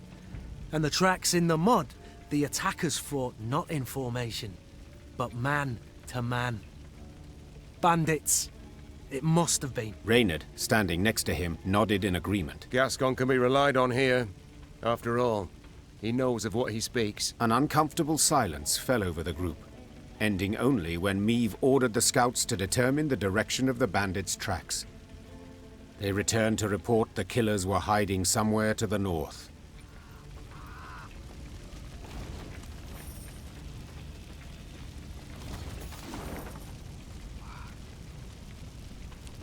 And the tracks in the mud, the attackers fought not in formation, but man to man. Bandits. It must have been. Reynard, standing next to him, nodded in agreement. Gascon can be relied on here. After all, he knows of what he speaks. An uncomfortable silence fell over the group, ending only when Meve ordered the scouts to determine the direction of the bandits' tracks. They returned to report the killers were hiding somewhere to the north.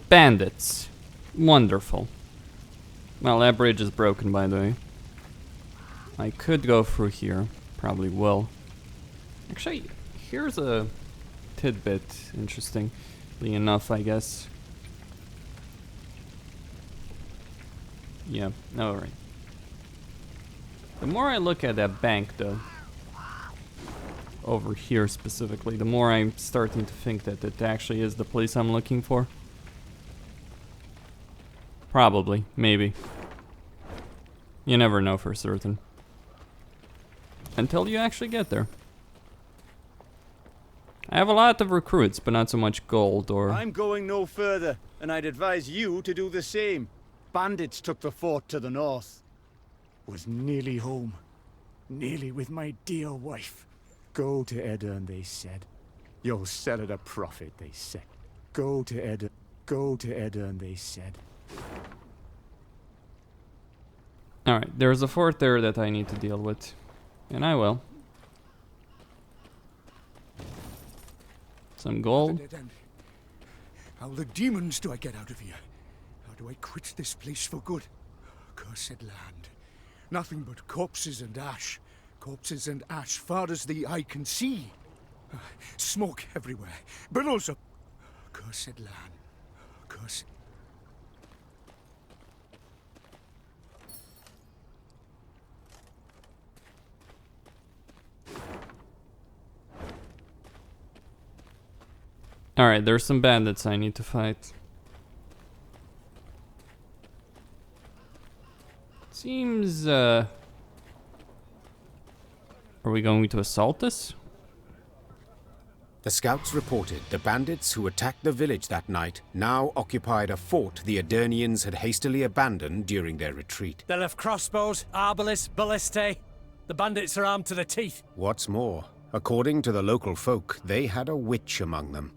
Bandits. Wonderful. Well, that bridge is broken, by the way. I could go through here. Probably will. Actually, here's a tidbit. Interestingly enough, I guess. Yeah, alright. The more I look at that bank, though, over here specifically, the more I'm starting to think that it actually is the place I'm looking for. Probably, maybe. You never know for certain. Until you actually get there. I have a lot of recruits, but not so much gold or... I'm going no further, and I'd advise you to do the same. Bandits took the fort to the north. Was nearly home. Nearly with my dear wife. Go to Eldain, they said. You'll sell at a profit, they said. Go to Eldain. Go to Eldain, they said. Alright, there's a fort there that I need to deal with. And I will. Some gold. How the demons do I get out of here? How do I quit this place for good? Cursed land. Nothing but corpses and ash. Corpses and ash far as the eye can see. Smoke everywhere. Billows of... Cursed land. Cursed... Alright, there's some bandits I need to fight. Seems, Are we going to assault this? The scouts reported the bandits who attacked the village that night now occupied a fort the Edirnians had hastily abandoned during their retreat. They'll have crossbows, arbalest, ballistae. The bandits are armed to the teeth. What's more, according to the local folk, they had a witch among them.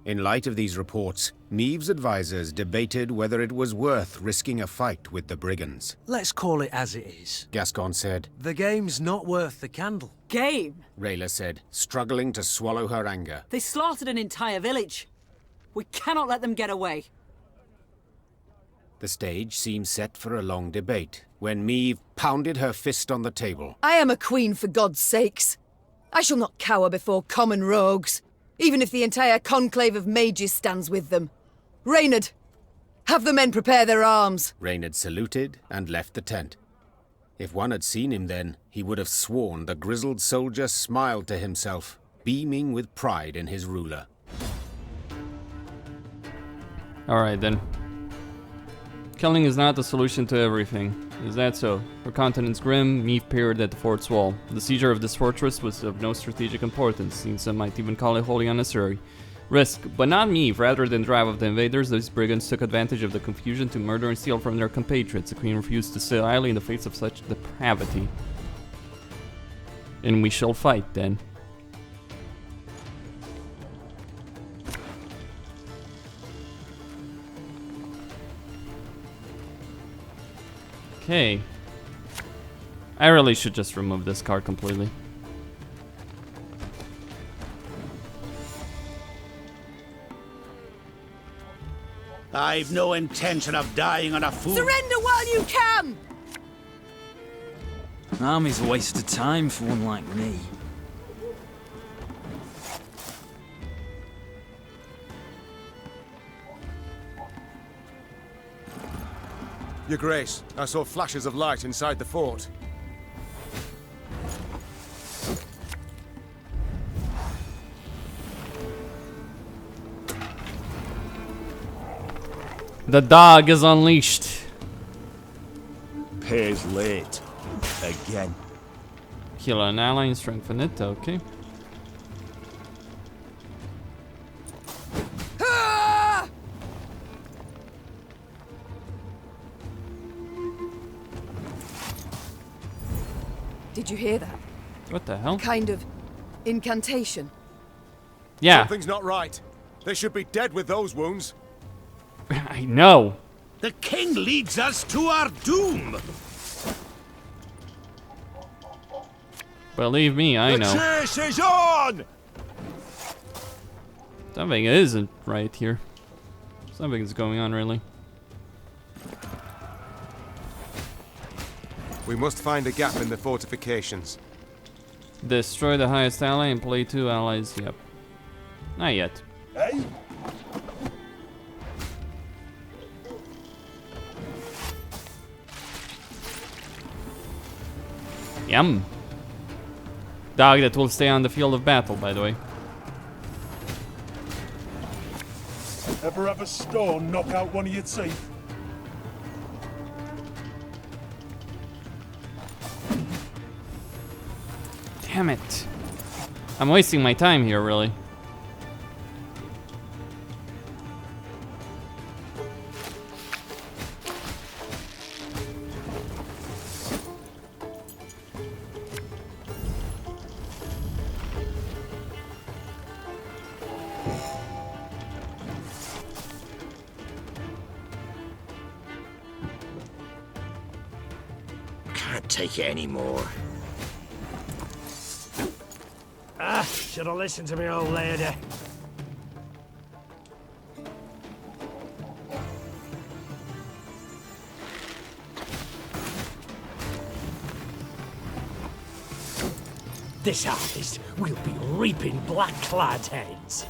In light of these reports, Meve's advisors debated whether it was worth risking a fight with the brigands. Let's call it as it is. Gascon said. The game's not worth the candle. Game? Rayla said, struggling to swallow her anger. They slaughtered an entire village. We cannot let them get away. The stage seemed set for a long debate, when Meve pounded her fist on the table. I am a queen, for God's sakes. I shall not cower before common rogues, even if the entire conclave of mages stands with them. Reynard, have the men prepare their arms. Reynard saluted and left the tent. If one had seen him then, he would have sworn the grizzled soldier smiled to himself, beaming with pride in his ruler. Alright then. Killing is not the solution to everything. Is that so? Her countenance grim, Meave peered at the fort's wall. The seizure of this fortress was of no strategic importance, since some might even call it wholly unnecessary. Risk, but not Meave. Rather than drive off the invaders, these brigands took advantage of the confusion to murder and steal from their compatriots. The queen refused to sit idly in the face of such depravity. And we shall fight, then. Okay. I really should just remove this card completely. I've no intention of dying on a fool. Surrender while you can! Army's a waste of time for one like me. Your Grace, I saw flashes of light inside the fort. The dog is unleashed. Pays late. Again. Kill an ally and strengthen it, okay. Did you hear that? What the hell? Kind of incantation. Yeah. Something's not right. They should be dead with those wounds. I know. The king leads us to our doom. Believe me, I know. The chase is on! Something isn't right here. Something's going on, really. We must find a gap in the fortifications. Destroy the highest ally and play 2 allies. Yep. Not yet. Hey? Yum. Dog that will stay on the field of battle, by the way. Ever have a stone knock out one of your teeth? Damn it. I'm wasting my time here, really. Can't take it anymore. Should have listened to me old lady. This harvest, we'll be reaping black-clad heads.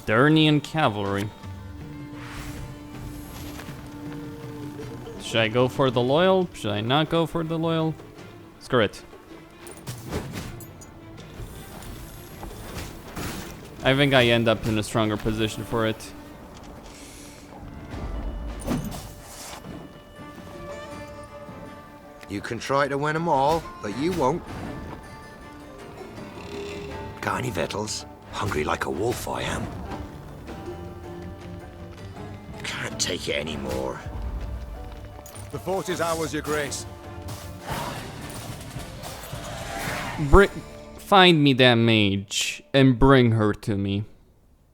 Durnian cavalry. Should I go for the loyal? Should I not go for the loyal? Screw it. I think I end up in a stronger position for it. You can try to win them all, but you won't. Got any victuals? Hungry like a wolf I am. Can't take it anymore. The fort is ours, Your Grace. Find me that mage and bring her to me.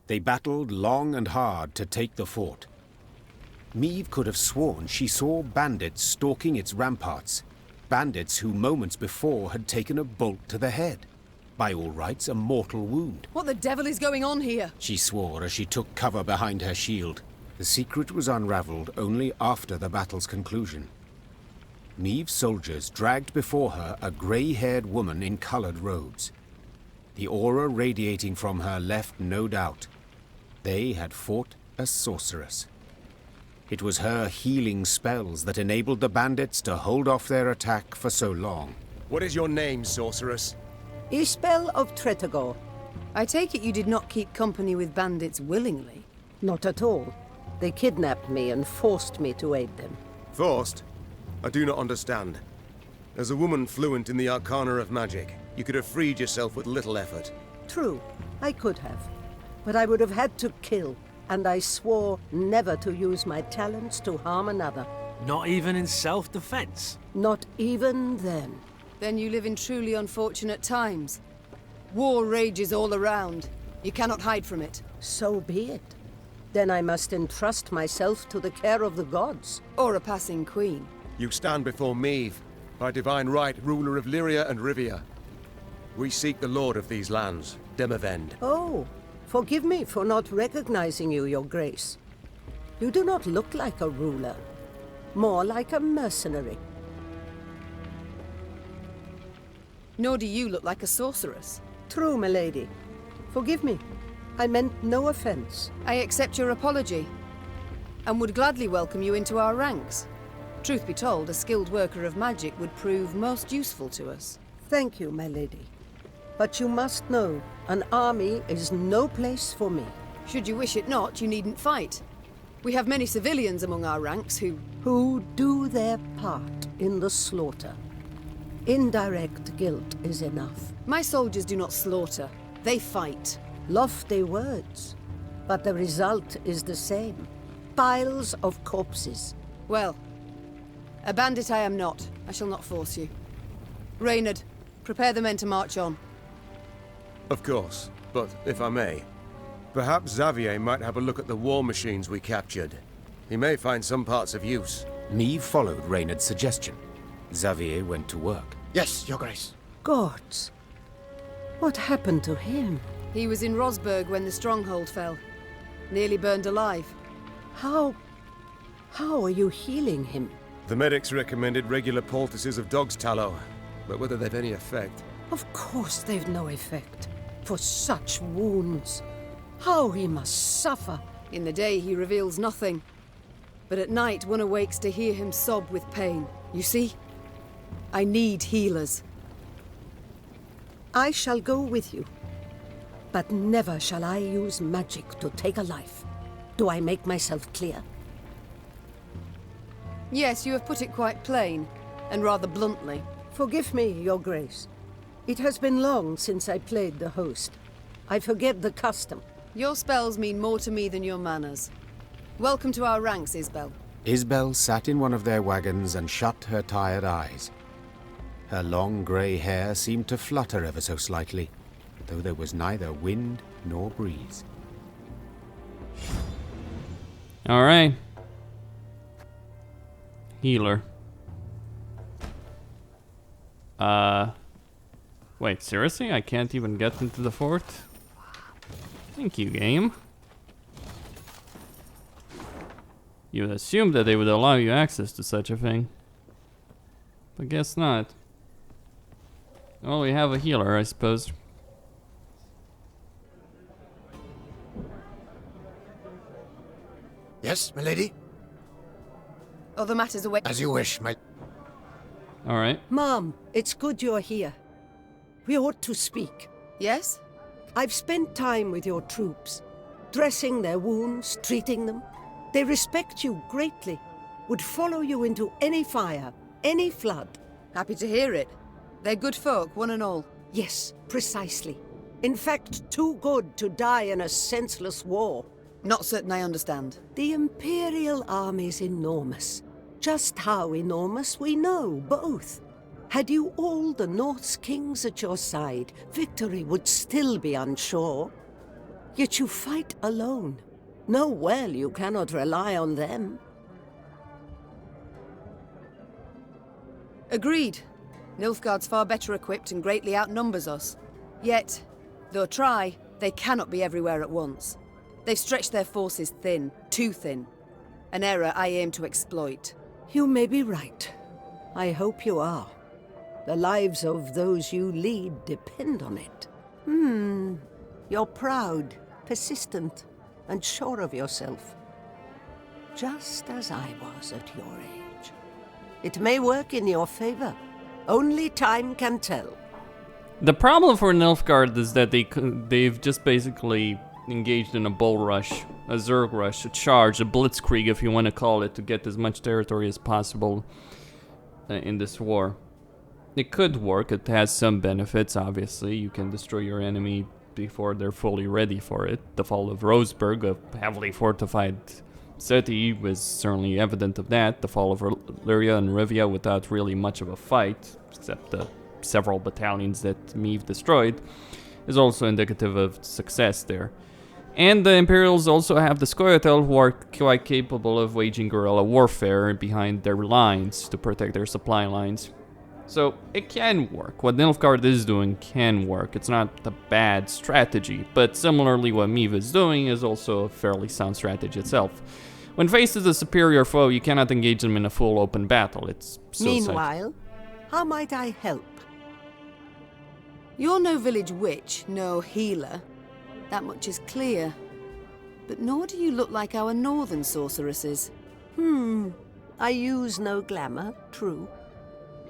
They battled long and hard to take the fort. Meave could have sworn she saw bandits stalking its ramparts. Bandits who moments before had taken a bolt to the head. By all rights, a mortal wound. What the devil is going on here? She swore as she took cover behind her shield. The secret was unraveled only after the battle's conclusion. Meave's soldiers dragged before her a grey-haired woman in colored robes. The aura radiating from her left no doubt. They had fought a sorceress. It was her healing spells that enabled the bandits to hold off their attack for so long. What is your name, sorceress? Ishbel of Tretago. I take it you did not keep company with bandits willingly? Not at all. They kidnapped me and forced me to aid them. Forced? I do not understand. As a woman fluent in the arcana of magic, you could have freed yourself with little effort. True, I could have. But I would have had to kill, and I swore never to use my talents to harm another. Not even in self-defense? Not even then. Then you live in truly unfortunate times. War rages all around. You cannot hide from it. So be it. Then I must entrust myself to the care of the gods. Or a passing queen. You stand before me, by divine right, ruler of Lyria and Rivia. We seek the lord of these lands, Demavend. Oh, forgive me for not recognizing you, your grace. You do not look like a ruler. More like a mercenary. Nor do you look like a sorceress. True, milady. Forgive me. I meant no offense. I accept your apology, and would gladly welcome you into our ranks. Truth be told, a skilled worker of magic would prove most useful to us. Thank you, my lady. But you must know, an army is no place for me. Should you wish it not, you needn't fight. We have many civilians among our ranks who do their part in the slaughter. Indirect guilt is enough. My soldiers do not slaughter, they fight. Lofty words, but the result is the same. Piles of corpses. Well, a bandit I am not. I shall not force you. Reynard, prepare the men to march on. Of course, but if I may, perhaps Xavier might have a look at the war machines we captured. He may find some parts of use. Neve followed Reynard's suggestion. Xavier went to work. Yes, your grace. Gods. What happened to him? He was in Rosberg when the stronghold fell. Nearly burned alive. How are you healing him? The medics recommended regular poultices of dog's tallow, but whether they've any effect... Of course they've no effect. For such wounds. How he must suffer. In the day he reveals nothing. But at night one awakes to hear him sob with pain. You see? I need healers. I shall go with you. But never shall I use magic to take a life. Do I make myself clear? Yes, you have put it quite plain, and rather bluntly. Forgive me, your grace. It has been long since I played the host. I forget the custom. Your spells mean more to me than your manners. Welcome to our ranks, Isbel. Isbel sat in one of their wagons and shut her tired eyes. Her long grey hair seemed to flutter ever so slightly, though there was neither wind nor breeze. Alright. Healer. Wait, seriously? I can't even get into the fort? Thank you, game. You would assume that they would allow you access to such a thing. But guess not. Well, we have a healer, I suppose. Yes, milady? Other matters away. As you wish, my... Alright. Mom, it's good you're here. We ought to speak. Yes? I've spent time with your troops, dressing their wounds, treating them. They respect you greatly, would follow you into any fire, any flood. Happy to hear it. They're good folk, one and all. Yes, precisely. In fact, too good to die in a senseless war. Not certain I understand. The Imperial Army's enormous. Just how enormous we know, both. Had you all the North's kings at your side, victory would still be unsure. Yet you fight alone. Know well you cannot rely on them. Agreed. Nilfgaard's far better equipped and greatly outnumbers us. Yet, though try, they cannot be everywhere at once. They've stretched their forces thin, too thin. An error I aim to exploit. You may be right. I hope you are. The lives of those you lead depend on it. You're proud, persistent, and sure of yourself. Just as I was at your age. It may work in your favor. Only time can tell. The problem for Nilfgaard is that they've just basically engaged in a bull rush, a Zerg rush, a charge, a blitzkrieg if you want to call it, to get as much territory as possible in this war. It could work, it has some benefits, obviously. You can destroy your enemy before they're fully ready for it. The fall of Roseburg, a heavily fortified city, was certainly evident of that. The fall of Lyria and Rivia without really much of a fight, except the several battalions that Meve destroyed, is also indicative of success there. And the Imperials also have the Scoia'Tael, who are quite capable of waging guerrilla warfare behind their lines to protect their supply lines. So it can work. What Nilfgaard is doing can work. It's not a bad strategy, but similarly what Meve is doing is also a fairly sound strategy itself. When faced with a superior foe, you cannot engage them in a full open battle. It's suicide. Meanwhile, how might I help? You're no village witch, no healer. That much is clear. But nor do you look like our northern sorceresses. I use no glamour, true.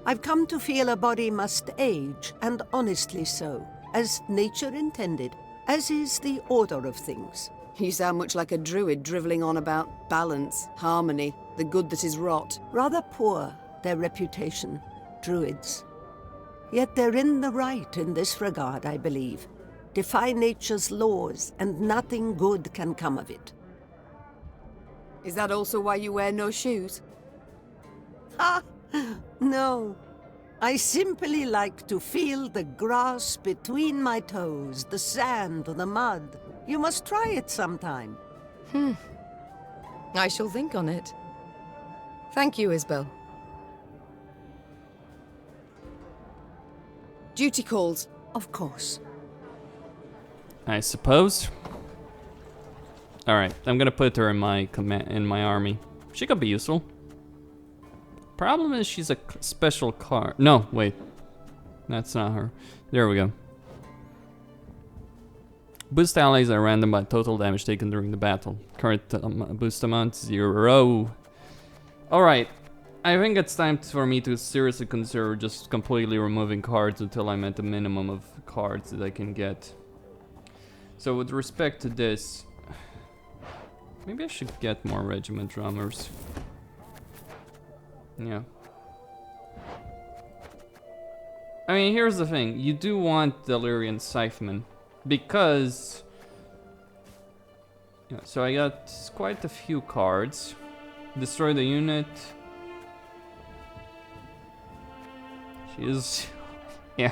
I've come to feel a body must age, and honestly so, as nature intended, as is the order of things. You sound much like a druid drivelling on about balance, harmony, the good that is rot. Rather poor, their reputation, druids. Yet they're in the right in this regard, I believe. Defy nature's laws, and nothing good can come of it. Is that also why you wear no shoes? Ha! No. I simply like to feel the grass between my toes, the sand or the mud. You must try it sometime. I shall think on it. Thank you, Isbel. Duty calls. Of course. I suppose. Alright, I'm gonna put her in my army. She could be useful. Problem is she's a special card. No, wait. That's not her. There we go. Boost allies are random by total damage taken during the battle. Current boost amount 0. Alright. I think it's time for me to seriously consider just completely removing cards until I'm at the minimum of cards that I can get. So with respect to this, maybe I should get more regiment drummers. Yeah. I mean, here's the thing. You do want the Lyrian Scytheman because... Yeah, so I got quite a few cards. Destroy the unit. She is... Yeah.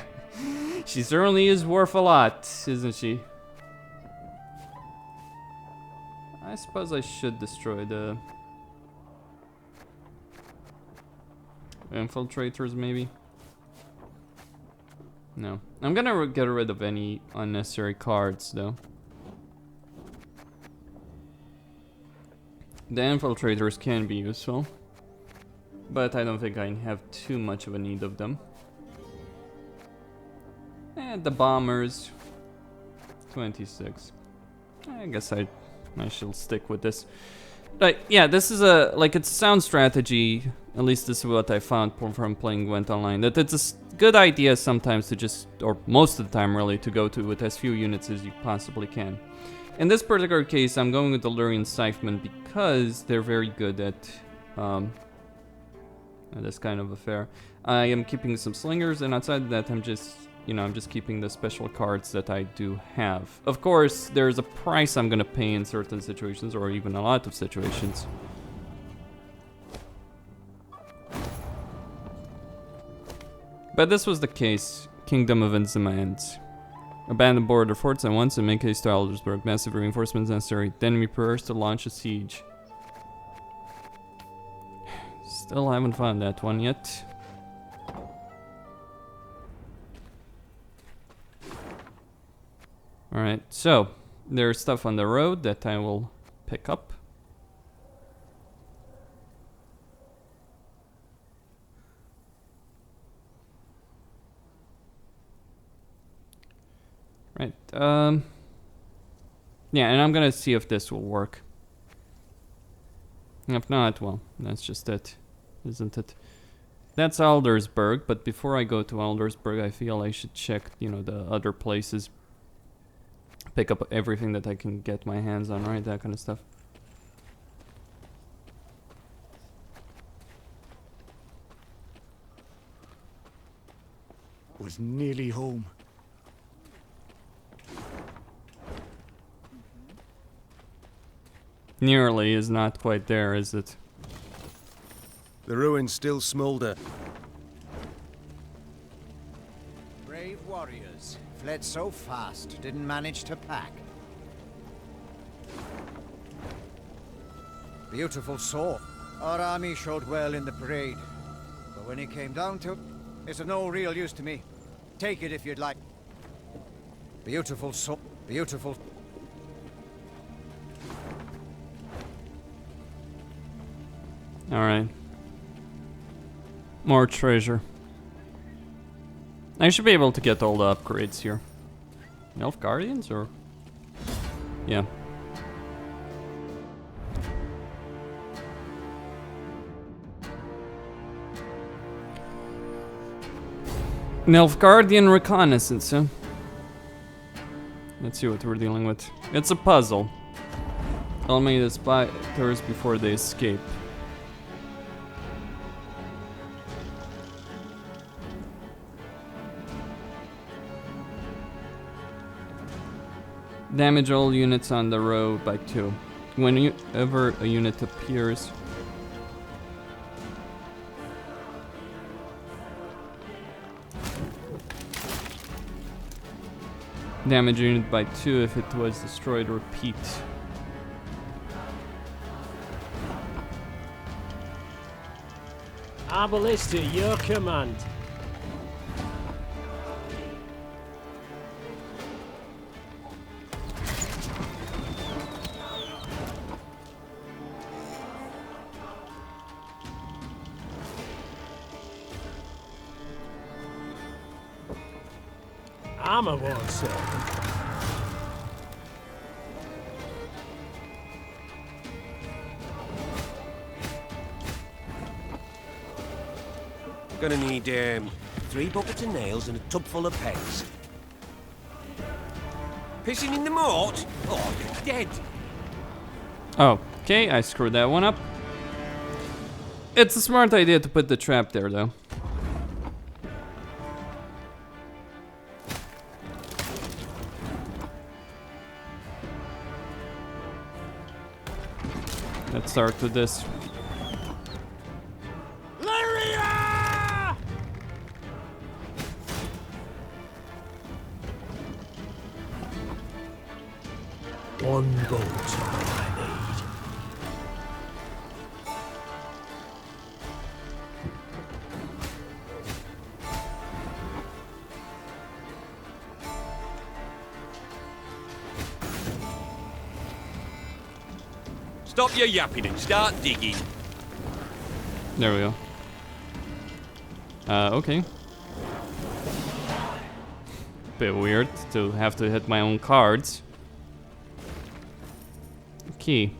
She certainly is worth a lot, isn't she? I suppose I should destroy the... infiltrators, maybe? No. I'm gonna get rid of any unnecessary cards, though. The infiltrators can be useful, but I don't think I have too much of a need of them. And the bombers, 26. I guess I shall stick with this. But yeah, this is it's a sound strategy. At least this is what I found from playing Gwent Online. That it's a good idea sometimes to just, or most of the time really, to go to with as few units as you possibly can. In this particular case, I'm going with the Lyrian Scythemen because they're very good at this kind of affair. I am keeping some slingers, and outside of that, I'm just keeping the special cards that I do have. Of course, there's a price I'm gonna pay in certain situations, or even a lot of situations. But this was the case. Kingdom of Inzamans. Abandon border forts at once and make haste to Aldersburg. Massive reinforcements necessary. The enemy prepares to launch a siege. Still haven't found that one yet. Alright, so there's stuff on the road that I will pick up. Right, yeah, and I'm gonna see if this will work. If not, well, that's just it, isn't it? That's Aldersburg, but before I go to Aldersburg, I feel I should check, you know, the other places. Pick up everything that I can get my hands on, right? That kind of stuff. Was nearly home. Nearly is not quite there, is it? The ruins still smoulder. Brave warriors. Fled so fast, didn't manage to pack. Beautiful sword. Our army showed well in the parade. But when it came down to it, it's of no real use to me. Take it if you'd like. Beautiful sword. Beautiful. Alright. More treasure. I should be able to get all the upgrades here. Elf Guardians or? Yeah. An Elf Guardian reconnaissance, huh? Let's see what we're dealing with. It's a puzzle. Eliminate the spiders before they escape. Damage all units on the row by 2. Whenever a unit appears. Damage unit by 2 if it was destroyed. Repeat. Arbalist at your command. Armor won't serve. Gonna need 3 buckets of nails and a tub full of pegs. Pissing in the moat? Oh, you're dead. Oh, okay, I screwed that one up. It's a smart idea to put the trap there, though. Let's start with this. One bolt I need. Stop your yapping and start digging. There we go. Okay. Bit weird to have to hit my own cards. Key.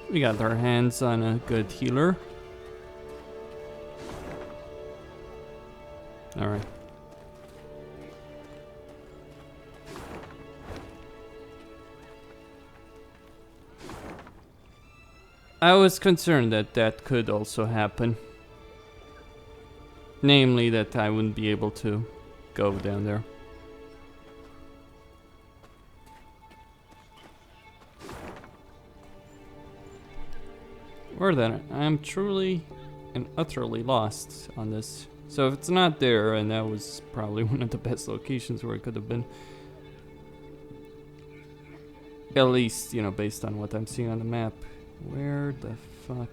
We got our hands on a good healer. Alright. I was concerned that that could also happen. Namely, that I wouldn't be able to go down there. Or that I'm truly and utterly lost on this. So if it's not there, and that was probably one of the best locations where it could have been. At least, you know, based on what I'm seeing on the map. Where the fuck?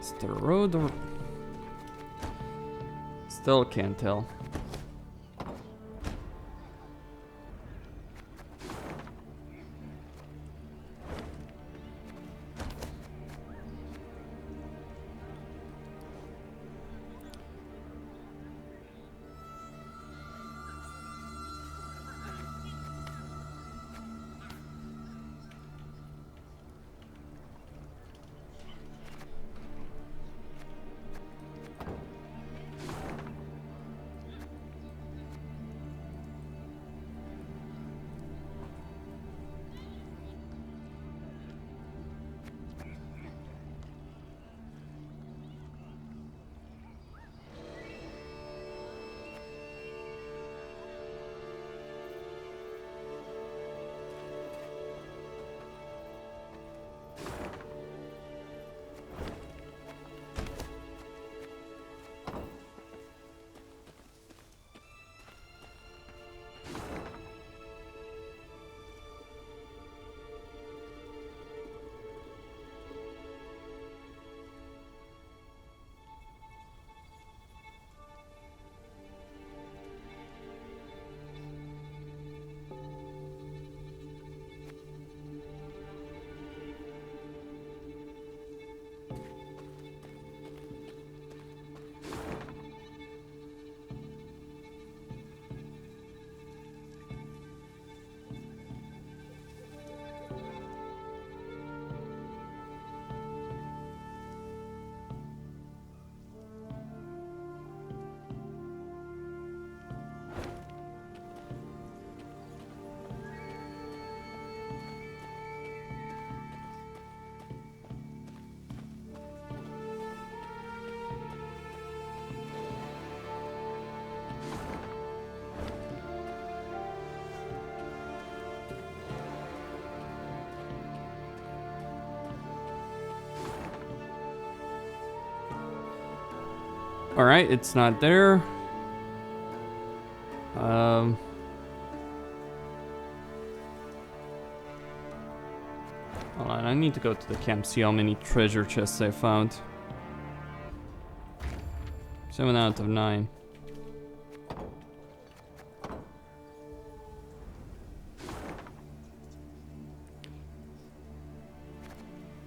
Is the road or... Still can't tell. Alright, it's not there. Hold on, I need to go to the camp, see how many treasure chests I found. 7 out of 9.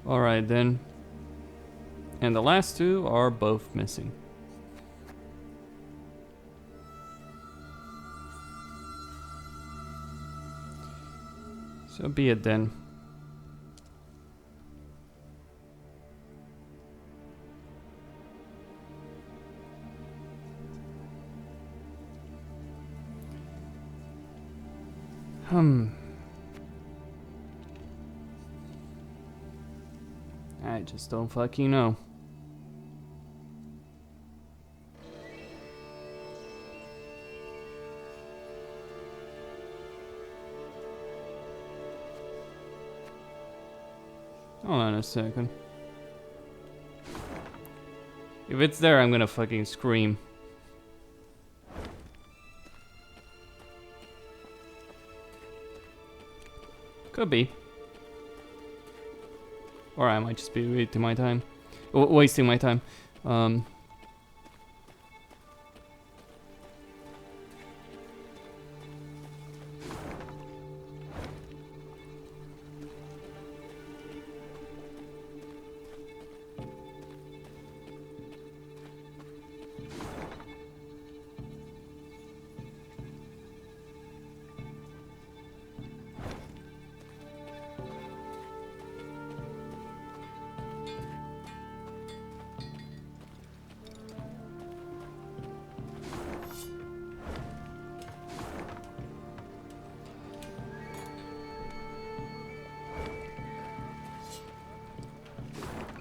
Alright then. And the last two are both missing. So be it then. I just don't fucking know. Hold on a second. If it's there, I'm gonna fucking scream. Could be. Or I might just be wasting my time. Wasting my time.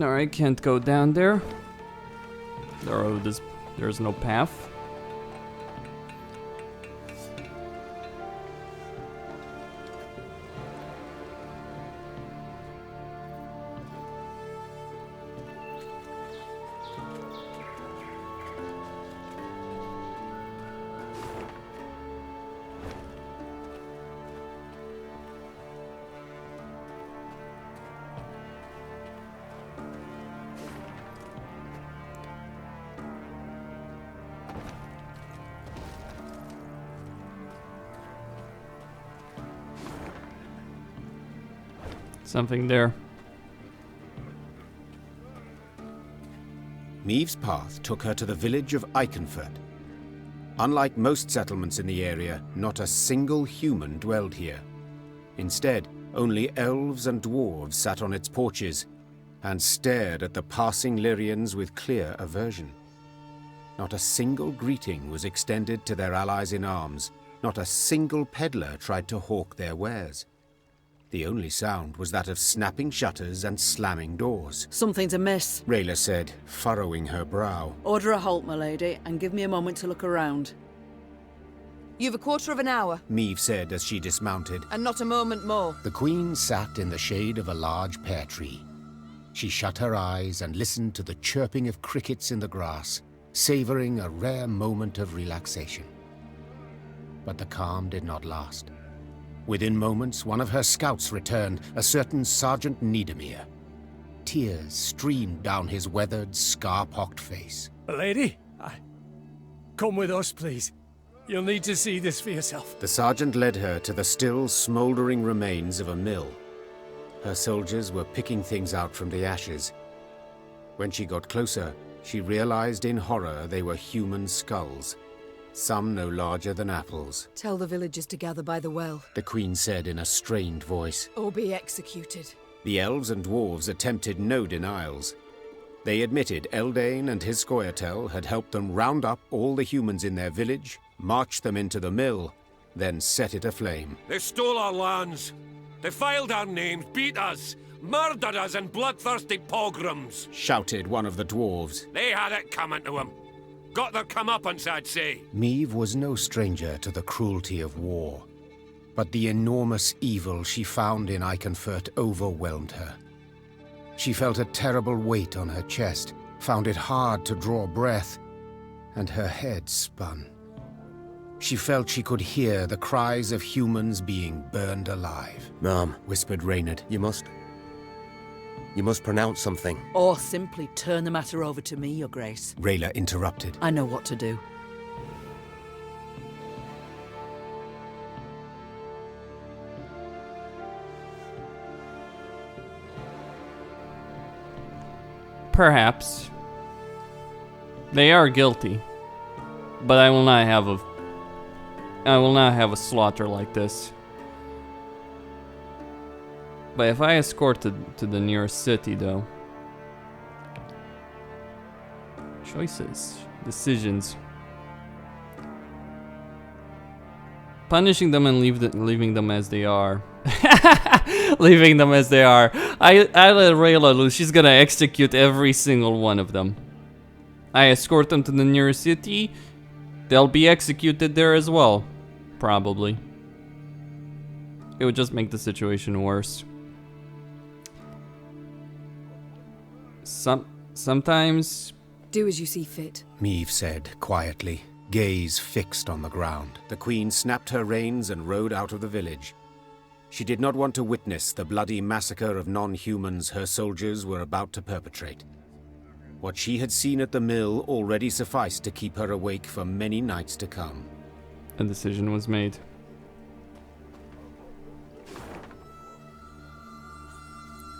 Alright, can't go down there. There's no path. Something there. Maeve's path took her to the village of Iconfir. Unlike most settlements in the area, not a single human dwelled here. Instead, only elves and dwarves sat on its porches and stared at the passing Lyrians with clear aversion. Not a single greeting was extended to their allies in arms. Not a single peddler tried to hawk their wares. The only sound was that of snapping shutters and slamming doors. Something's amiss. Rayla said, furrowing her brow. Order a halt, my lady, and give me a moment to look around. You've a quarter of an hour. Maeve said as she dismounted. And not a moment more. The Queen sat in the shade of a large pear tree. She shut her eyes and listened to the chirping of crickets in the grass, savouring a rare moment of relaxation. But the calm did not last. Within moments, one of her scouts returned, a certain Sergeant Niedermere. Tears streamed down his weathered, scar-pocked face. Lady, come with us, please. You'll need to see this for yourself. The sergeant led her to the still smouldering remains of a mill. Her soldiers were picking things out from the ashes. When she got closer, she realized in horror they were human skulls. Some no larger than apples. Tell the villagers to gather by the well. The Queen said in a strained voice. Or be executed. The elves and dwarves attempted no denials. They admitted Eldain and his Scoia'Tael had helped them round up all the humans in their village, march them into the mill, then set it aflame. They stole our lands. They filed our names, beat us, murdered us in bloodthirsty pogroms. Shouted one of the dwarves. They had it coming to them. Got their comeuppance, I'd say. Maeve was no stranger to the cruelty of war, but the enormous evil she found in Iconfir overwhelmed her. She felt a terrible weight on her chest, found it hard to draw breath, and her head spun. She felt she could hear the cries of humans being burned alive. Ma'am, whispered Reynard. You must pronounce something. Or simply turn the matter over to me, Your Grace. Rayla interrupted. I know what to do. Perhaps. They are guilty. But I will not have a slaughter like this. But if I escorted to the nearest city, though. Choices. Decisions. Punishing them and leaving them as they are. Leaving them as they are. I let Rayla loose. She's gonna execute every single one of them. I escort them to the nearest city. They'll be executed there as well. Probably. It would just make the situation worse. Sometimes... Do as you see fit. Maeve said quietly, gaze fixed on the ground. The Queen snapped her reins and rode out of the village. She did not want to witness the bloody massacre of non-humans her soldiers were about to perpetrate. What she had seen at the mill already sufficed to keep her awake for many nights to come. A decision was made.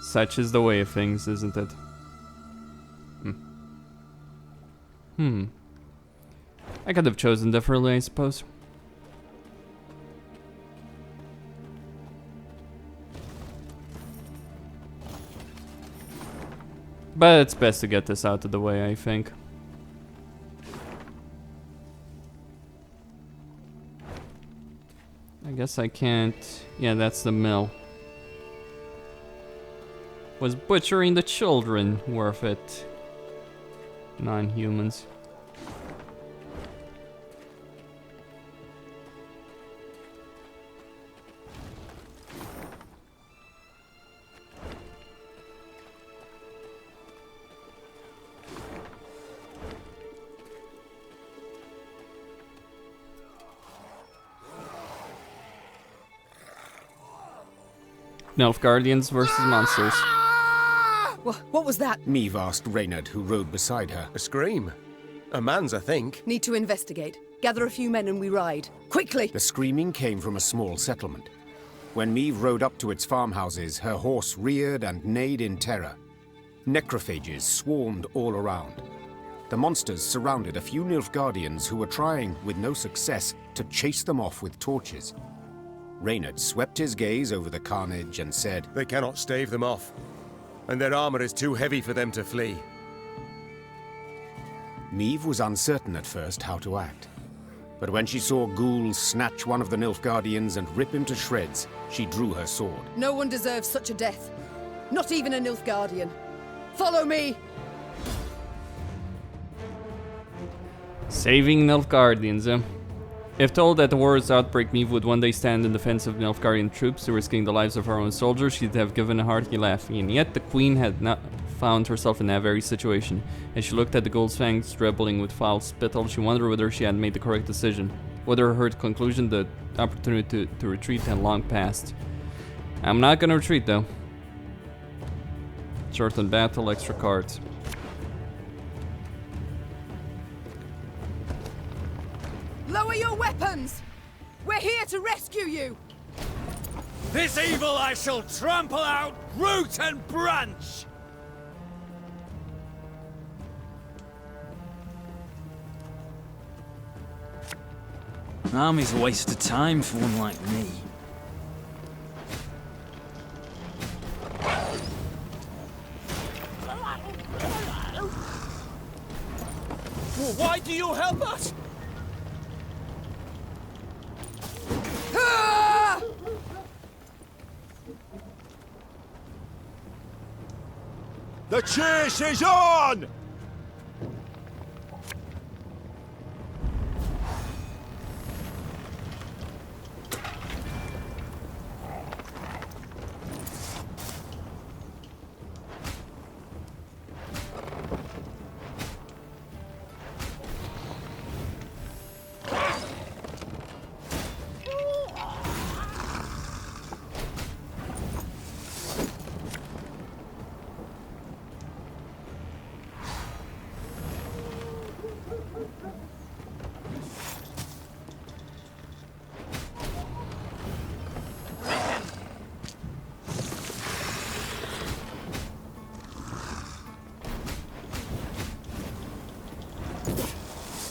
Such is the way of things, isn't it? I could have chosen differently, I suppose. But it's best to get this out of the way, I think. I guess I can't... Yeah, that's the mill. Was butchering the children worth it? Non-humans. Elf Guardians versus monsters. What was that? Maeve asked Reynard, who rode beside her. A scream. A man's, I think. Need to investigate. Gather a few men and we ride. Quickly! The screaming came from a small settlement. When Meve rode up to its farmhouses, her horse reared and neighed in terror. Necrophages swarmed all around. The monsters surrounded a few Nilfgaardians who were trying, with no success, to chase them off with torches. Reynard swept his gaze over the carnage and said, "They cannot stave them off, and their armor is too heavy for them to flee." Meve was uncertain at first how to act. But when she saw ghouls snatch one of the Nilfgaardians and rip him to shreds, she drew her sword. No one deserves such a death. Not even a Nilfgaardian. Follow me! Saving Nilfgaardians, eh? If told at the war's outbreak Meve would one day stand in defense of Nilfgaardian troops, risking the lives of her own soldiers, she'd have given a hearty laugh. And yet the queen had not found herself in that very situation. As she looked at the ghoul's fangs dribbling with foul spittle, she wondered whether she had made the correct decision. Whether her conclusion, the opportunity to retreat, had long passed. I'm not gonna retreat though. Shorten battle, extra cards. Lower your weapons! We're here to rescue you! This evil I shall trample out, root and branch! An army's a waste of time for one like me. Well, why do you help us? The chase is on!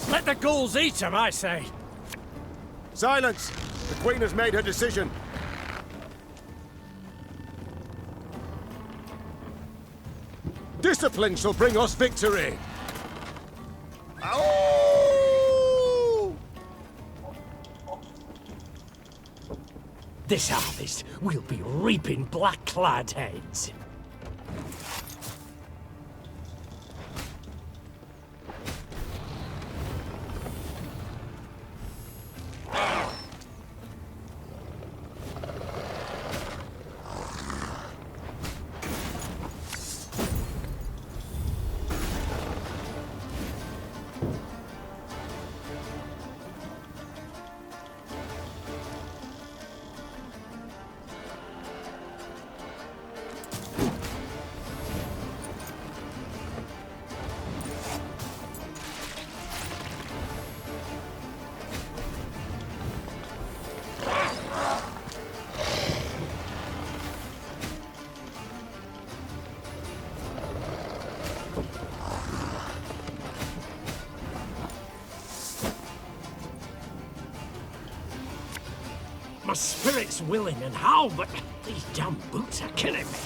Let the ghouls eat him, I say. Silence! The Queen has made her decision. Discipline shall bring us victory! This harvest, we'll be reaping black-clad heads. My spirit's willing and how, but these damn boots are killing me.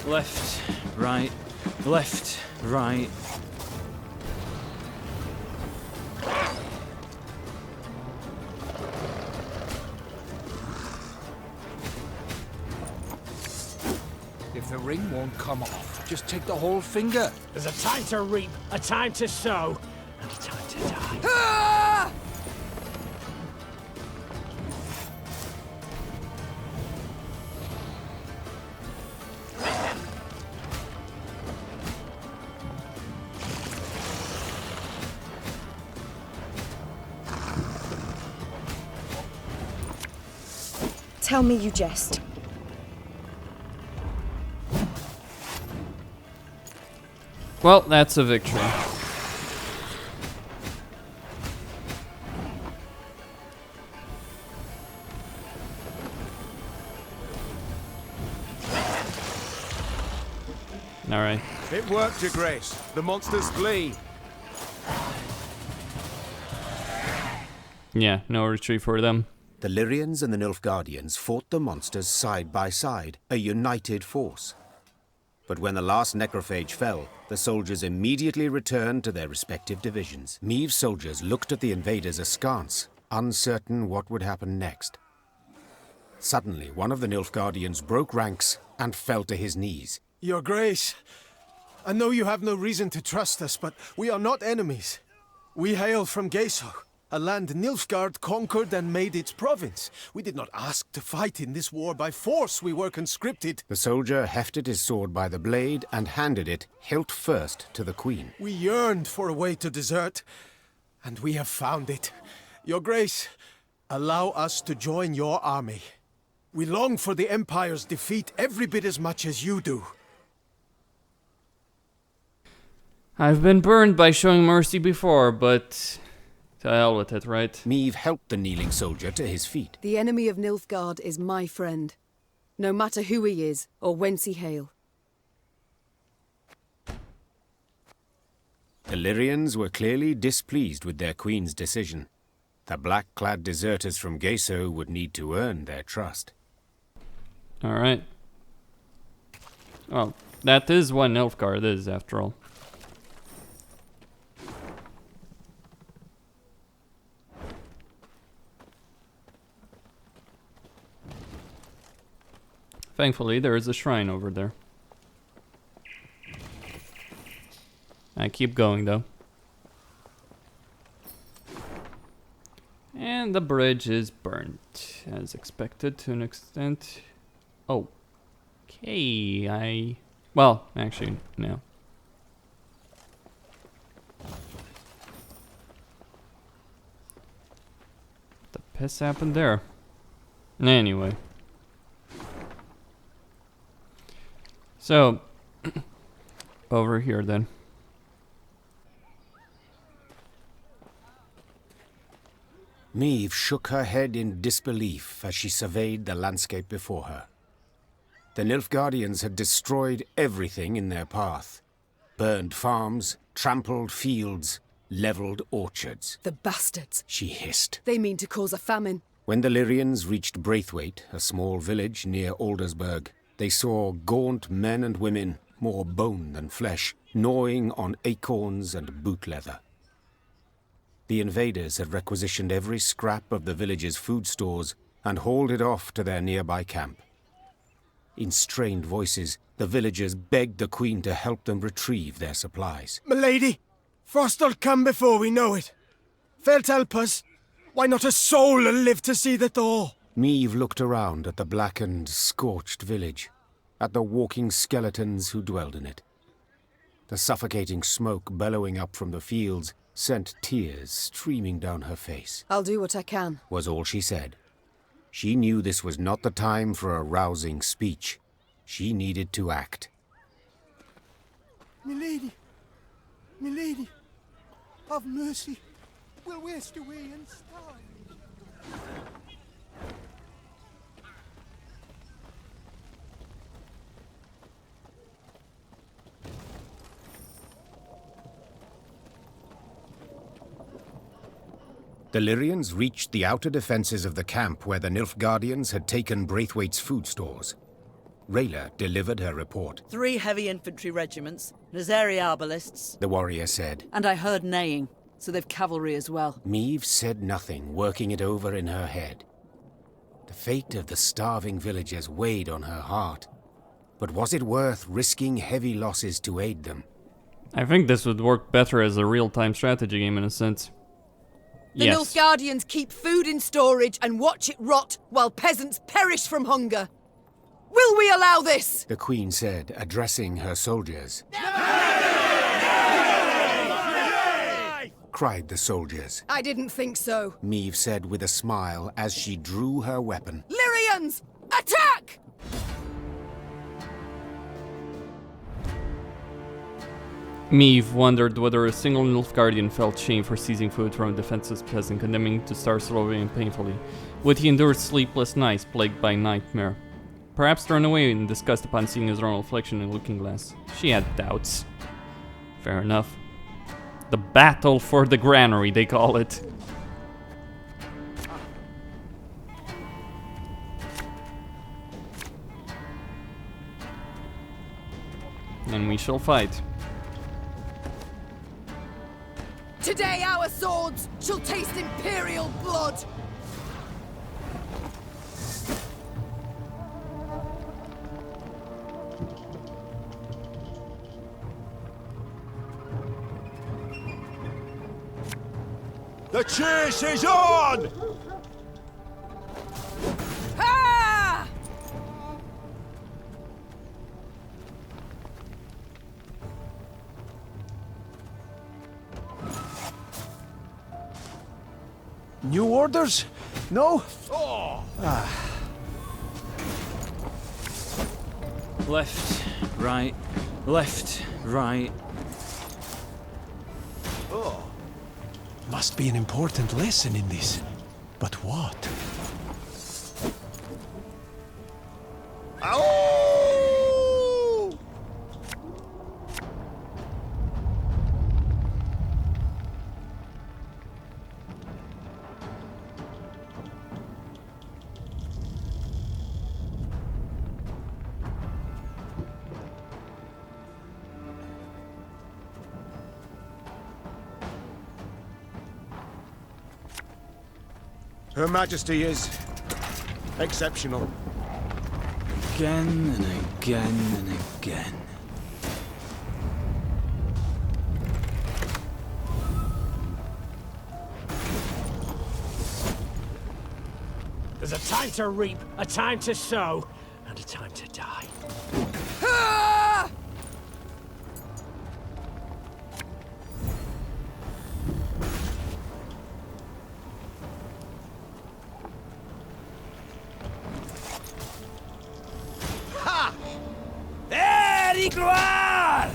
Left, right, left, right. If the ring won't come off, just take the whole finger. There's a time to reap, a time to sow, and a time to die. Ah! Tell me you jest. Well, that's a victory. Alright. It worked, Your Grace. The monsters flee. Yeah, no retreat for them. The Lyrians and the Nilfgaardians fought the monsters side by side, a united force. But when the last necrophage fell, the soldiers immediately returned to their respective divisions. Meave's soldiers looked at the invaders askance, uncertain what would happen next. Suddenly, one of the Nilfgaardians broke ranks and fell to his knees. Your Grace, I know you have no reason to trust us, but we are not enemies. We hail from Geso, a land Nilfgaard conquered and made its province. We did not ask to fight in this war by force. We were conscripted. The soldier hefted his sword by the blade and handed it, hilt first, to the queen. We yearned for a way to desert, and we have found it. Your Grace, allow us to join your army. We long for the Empire's defeat every bit as much as you do. I've been burned by showing mercy before, but to hell with it, right? Meave helped the kneeling soldier to his feet. The enemy of Nilfgaard is my friend, no matter who he is or whence he hail. The Lyrians were clearly displeased with their queen's decision. The black-clad deserters from Geso would need to earn their trust. Alright. Well, that is what Nilfgaard is, after all. Thankfully, there is a shrine over there. I keep going, though. And the bridge is burnt, as expected to an extent. Oh. Okay, well, actually, no. What the piss happened there? Anyway. So, over here then. Meave shook her head in disbelief as she surveyed the landscape before her. The Nilfgaardians had destroyed everything in their path. Burned farms, trampled fields, leveled orchards. The bastards! She hissed. They mean to cause a famine. When the Lyrians reached Braithwaite, a small village near Aldersburg, they saw gaunt men and women, more bone than flesh, gnawing on acorns and boot leather. The invaders had requisitioned every scrap of the village's food stores and hauled it off to their nearby camp. In strained voices, the villagers begged the queen to help them retrieve their supplies. Milady, frost'll come before we know it. Felt help us. Why not a soul will live to see the thaw? Meave looked around at the blackened, scorched village, at the walking skeletons who dwelled in it. The suffocating smoke bellowing up from the fields sent tears streaming down her face. I'll do what I can, was all she said. She knew this was not the time for a rousing speech. She needed to act. Milady, milady, have mercy. We'll waste away and starve. The Lyrians reached the outer defenses of the camp where the Nilfgaardians had taken Braithwaite's food stores. Rayla delivered her report. 3 heavy infantry regiments, Nazari arbalists, The warrior said. and I heard neighing, so they've cavalry as well. Meave said nothing, working it over in her head. The fate of the starving villagers weighed on her heart. But was it worth risking heavy losses to aid them? I think this would work better as a real-time strategy game in a sense. The Nilfgaardians keep food in storage and watch it rot while peasants perish from hunger. Will we allow this? The queen said, addressing her soldiers. Cried the soldiers. I didn't think so. Meave said with a smile as she drew her weapon. Lyrians, attack! Meave wondered whether a single Nilfgaardian felt shame for seizing food from a defenseless peasant, condemning to starve slowly and painfully. Would he endure sleepless nights plagued by nightmare? Perhaps turn away in disgust upon seeing his own reflection in a looking glass. She had doubts. Fair enough. The battle for the granary, they call it. And we shall fight. Today our swords shall taste imperial blood! The chase is on! Ah! New orders? No? Left, right, left, right. Must be an important lesson in this. But what? Her Majesty is exceptional. Again and again and again. There's a time to reap, a time to sow, and a time to die. Ah! Gloire!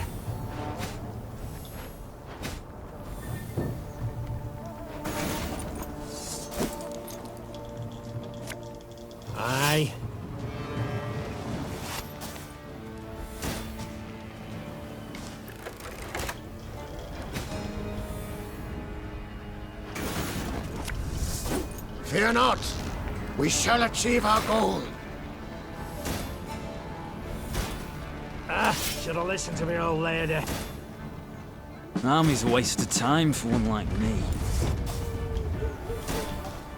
Aye. Fear not. We shall achieve our goal. Should have listened to me old lady. Army's a waste of time for one like me.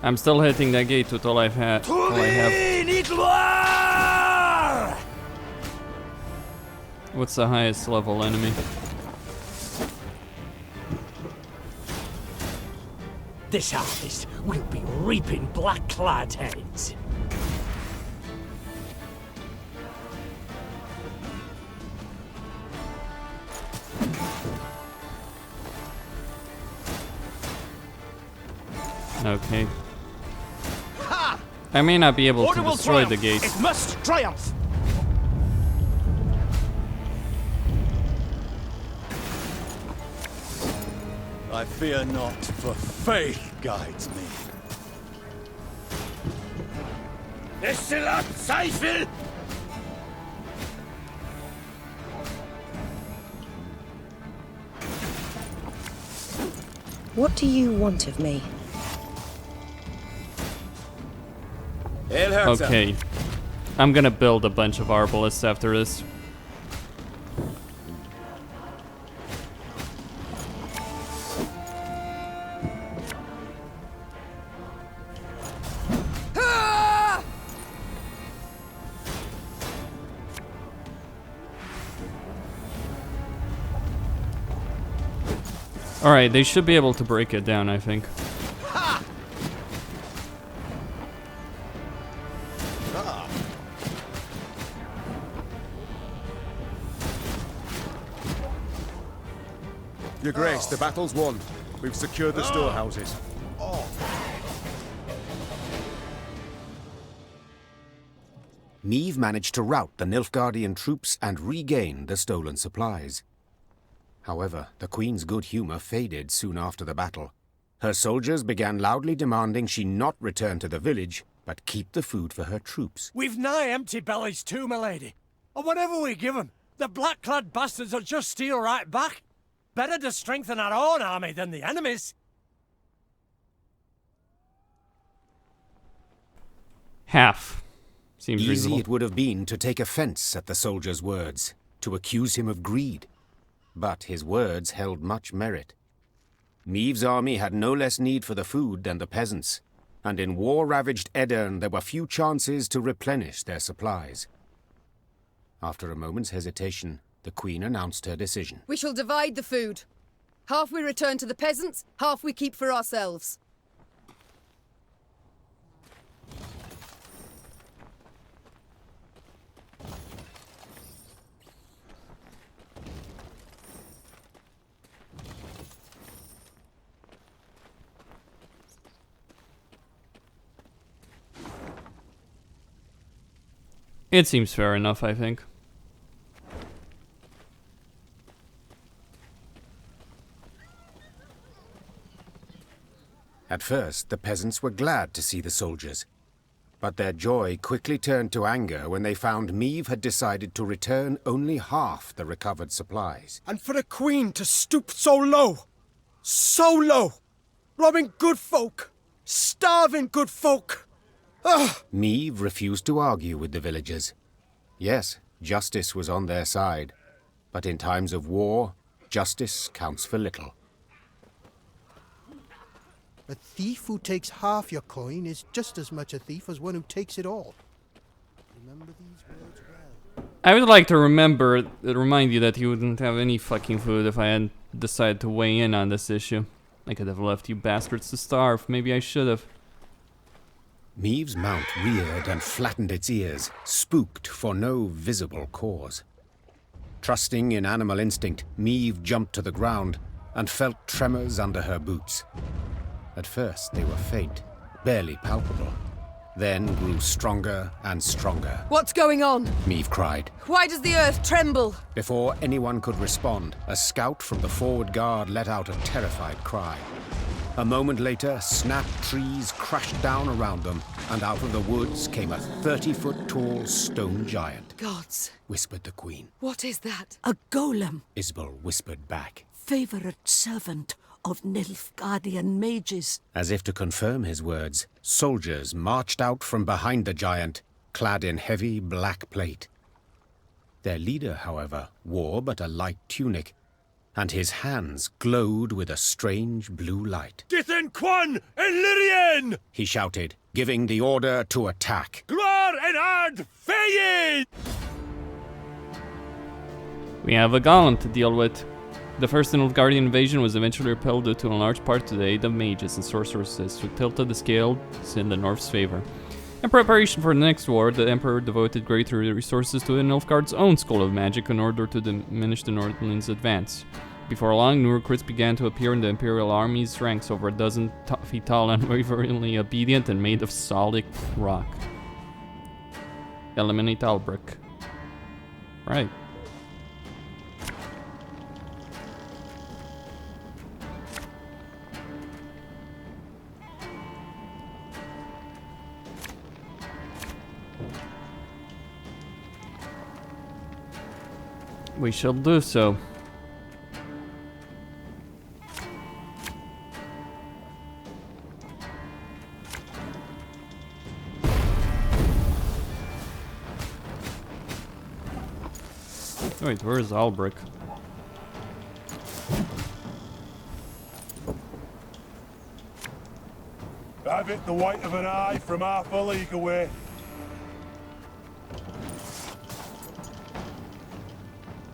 I'm still hitting that gate with all I have. What's the highest level enemy? This harvest will be reaping black-clad heads. Okay. I may not be able to destroy the gate. It must triumph! I fear not, for faith guides me. Zweifel! What do you want of me? Okay. I'm gonna build a bunch of arbalists after this. Alright, they should be able to break it down, I think. Your Grace, the battle's won. We've secured the storehouses. Meave managed to rout the Nilfgaardian troops and regain the stolen supplies. However, the Queen's good humor faded soon after the battle. Her soldiers began loudly demanding she not return to the village, but keep the food for her troops. We've nigh empty bellies too, my lady. And whatever we give 'em, the black-clad bastards will just steal right back. Better to strengthen our own army than the enemy's. Half. Seems Easy reasonable. it would have been to take offense at the soldier's words, to accuse him of greed. But his words held much merit. Meave's army had no less need for the food than the peasants, and in war-ravaged Eldain there were few chances to replenish their supplies. After a moment's hesitation, the Queen announced her decision. We shall divide the food. Half we return to the peasants, half we keep for ourselves. It seems fair enough, I think. At first, the peasants were glad to see the soldiers, but their joy quickly turned to anger when they found Meave had decided to return only half the recovered supplies. And for a queen to stoop so low, robbing good folk, starving good folk. Ugh. Meave refused to argue with the villagers. Yes, justice was on their side, but in times of war, justice counts for little. A thief who takes half your coin is just as much a thief as one who takes it all. Remember these words well. I would like to remind you that you wouldn't have any fucking food if I had decided to weigh in on this issue. I could have left you bastards to starve. Maybe I should have. Meave's mount reared and flattened its ears, spooked for no visible cause. Trusting in animal instinct, Meave jumped to the ground and felt tremors under her boots. At first they were faint, barely palpable, then grew stronger and stronger. What's going on? Meave cried. Why does the earth tremble? Before anyone could respond, a scout from the forward guard let out a terrified cry. A moment later, snapped trees crashed down around them, and out of the woods came a 30-foot-tall stone giant. Gods, whispered the Queen. What is that? A golem. Isbel whispered back. Favourite servant of Nilfgaardian mages. As if to confirm his words, soldiers marched out from behind the giant, clad in heavy black plate. Their leader, however, wore but a light tunic, and his hands glowed with a strange blue light. Dithen Quan and Lyrian! He shouted, giving the order to attack. Gloire and Ard Faye! We have a golem to deal with. The first Nilfgaardian invasion was eventually repelled due to in large part to the aid of mages and sorceresses who tilted the scales in the North's favor. In preparation for the next war, the Emperor devoted greater resources to Nilfgaard's own school of magic in order to diminish the Northland's advance. Before long, new recruits began to appear in the Imperial Army's ranks, over a dozen feet tall, unwaveringly obedient, and made of solid rock. Eliminate Albrecht. Right. We shall do so. Wait, where is Albrecht? Have it the white of an eye from half a league away.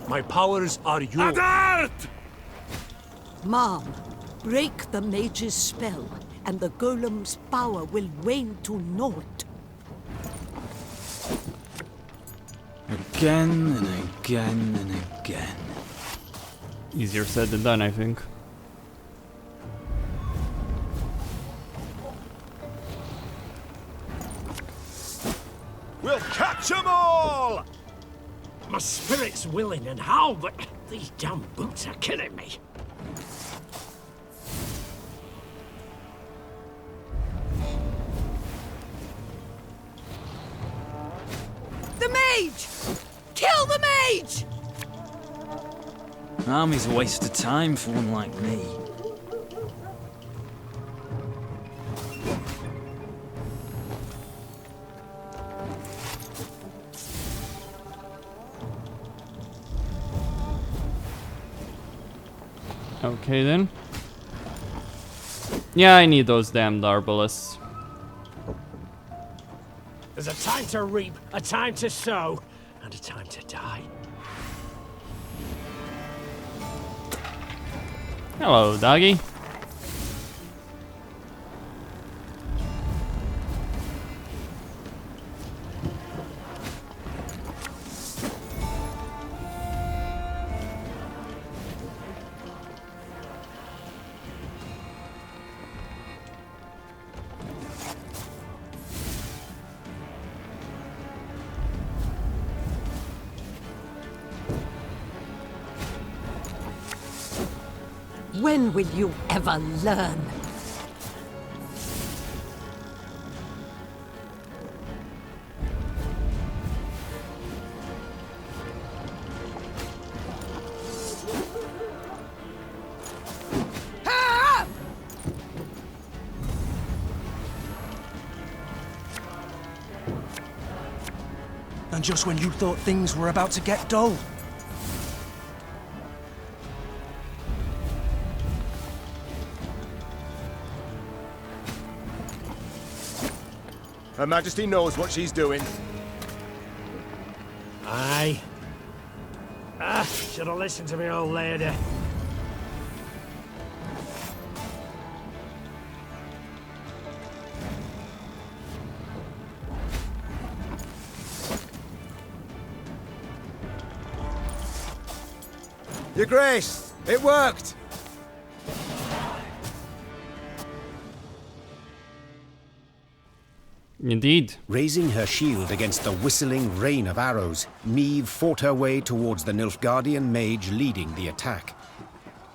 My powers are yours. Adart! Mom, break the mage's spell, and the golem's power will wane to naught. Again and again and again. Easier said than done, I think. We'll catch 'em all! My spirit's willing and how, but these damn boots are killing me. The mage! Kill the mage! An army's a waste of time for one like me. Okay then. Yeah, I need those damned arbalists. There's a time to reap, a time to sow, and a time to die. Hello, doggy. When will you ever learn? And just when you thought things were about to get dull. Her Majesty knows what she's doing. Aye. Should have listened to me old lady. Your Grace, it worked! Indeed. Raising her shield against the whistling rain of arrows, Meve fought her way towards the Nilfgaardian mage leading the attack.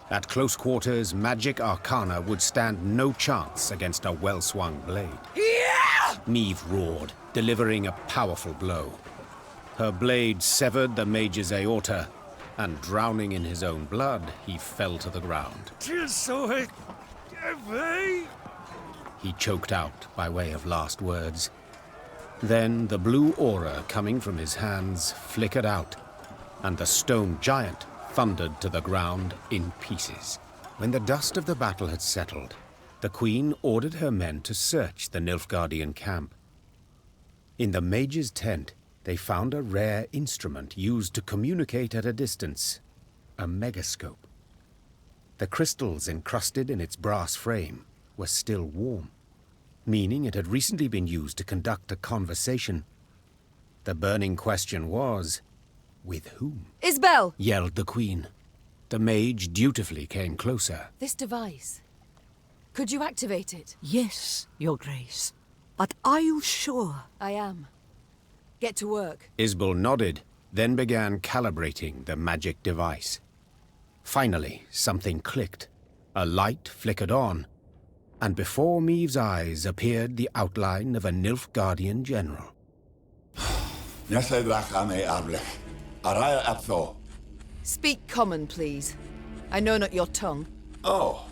At close quarters, magic arcana would stand no chance against a well-swung blade. Yeah! Meve roared, delivering a powerful blow. Her blade severed the mage's aorta, and drowning in his own blood, he fell to the ground. Tis so heavy. He choked out by way of last words. Then the blue aura coming from his hands flickered out, and the stone giant thundered to the ground in pieces. When the dust of the battle had settled, the Queen ordered her men to search the Nilfgaardian camp. In the mage's tent, they found a rare instrument used to communicate at a distance, a megascope. The crystals encrusted in its brass frame were still warm, meaning it had recently been used to conduct a conversation. The burning question was, with whom? Isbel! Yelled the Queen. The mage dutifully came closer. This device. Could you activate it? Yes, Your Grace. But are you sure? I am. Get to work. Isbel nodded, then began calibrating the magic device. Finally, something clicked. A light flickered on, and before Meve's eyes appeared the outline of a Nilfgaardian general. Speak common, please. I know not your tongue. Oh,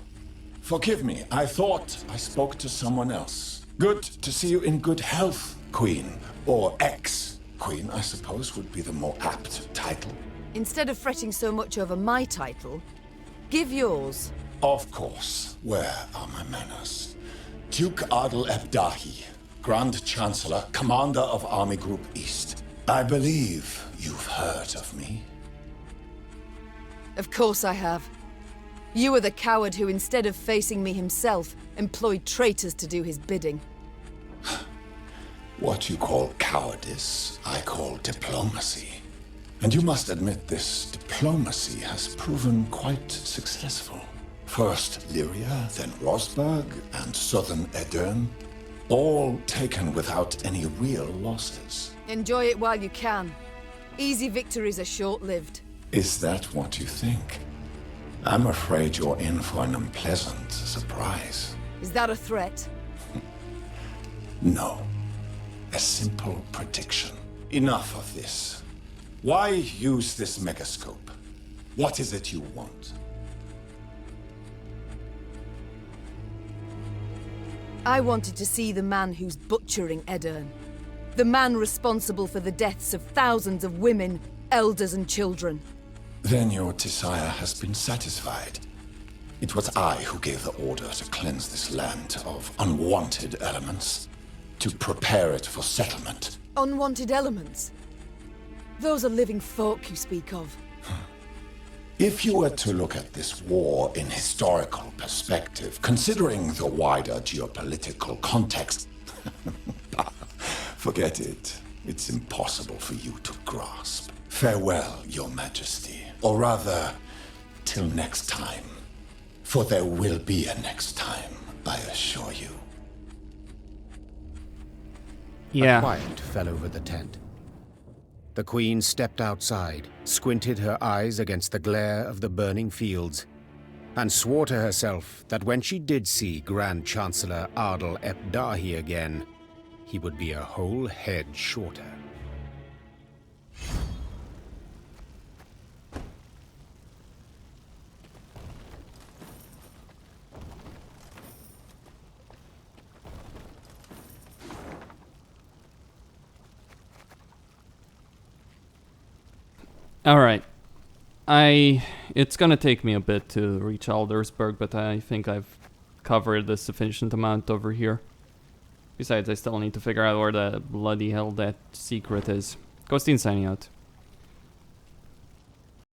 forgive me. I thought I spoke to someone else. Good to see you in good health, Queen. Or ex-Queen, I suppose, would be the more apt title. Instead of fretting so much over my title, give yours. Of course. Where are my manners? Duke Adel Ebdahi, Grand Chancellor, Commander of Army Group East. I believe you've heard of me. Of course I have. You are the coward who, instead of facing me himself, employed traitors to do his bidding. What you call cowardice, I call diplomacy. And you must admit this diplomacy has proven quite successful. First Lyria, then Rosberg, and southern Eldain, all taken without any real losses. Enjoy it while you can. Easy victories are short-lived. Is that what you think? I'm afraid you're in for an unpleasant surprise. Is that a threat? No. A simple prediction. Enough of this. Why use this megascope? What is it you want? I wanted to see the man who's butchering Eldain. The man responsible for the deaths of thousands of women, elders and children. Then your desire has been satisfied. It was I who gave the order to cleanse this land of unwanted elements, to prepare it for settlement. Unwanted elements? Those are living folk you speak of. If you were to look at this war in historical perspective, considering the wider geopolitical context, forget it. It's impossible for you to grasp. Farewell, Your Majesty. Or rather, till next time. For there will be a next time, I assure you. Yeah. A quiet fell over the tent. The Queen stepped outside, squinted her eyes against the glare of the burning fields, and swore to herself that when she did see Grand Chancellor Ardal ep Dahi again, he would be a whole head shorter. Alright. It's gonna take me a bit to reach Aldersburg, but I think I've covered a sufficient amount over here. Besides, I still need to figure out where the bloody hell that secret is. Ghosteen signing out.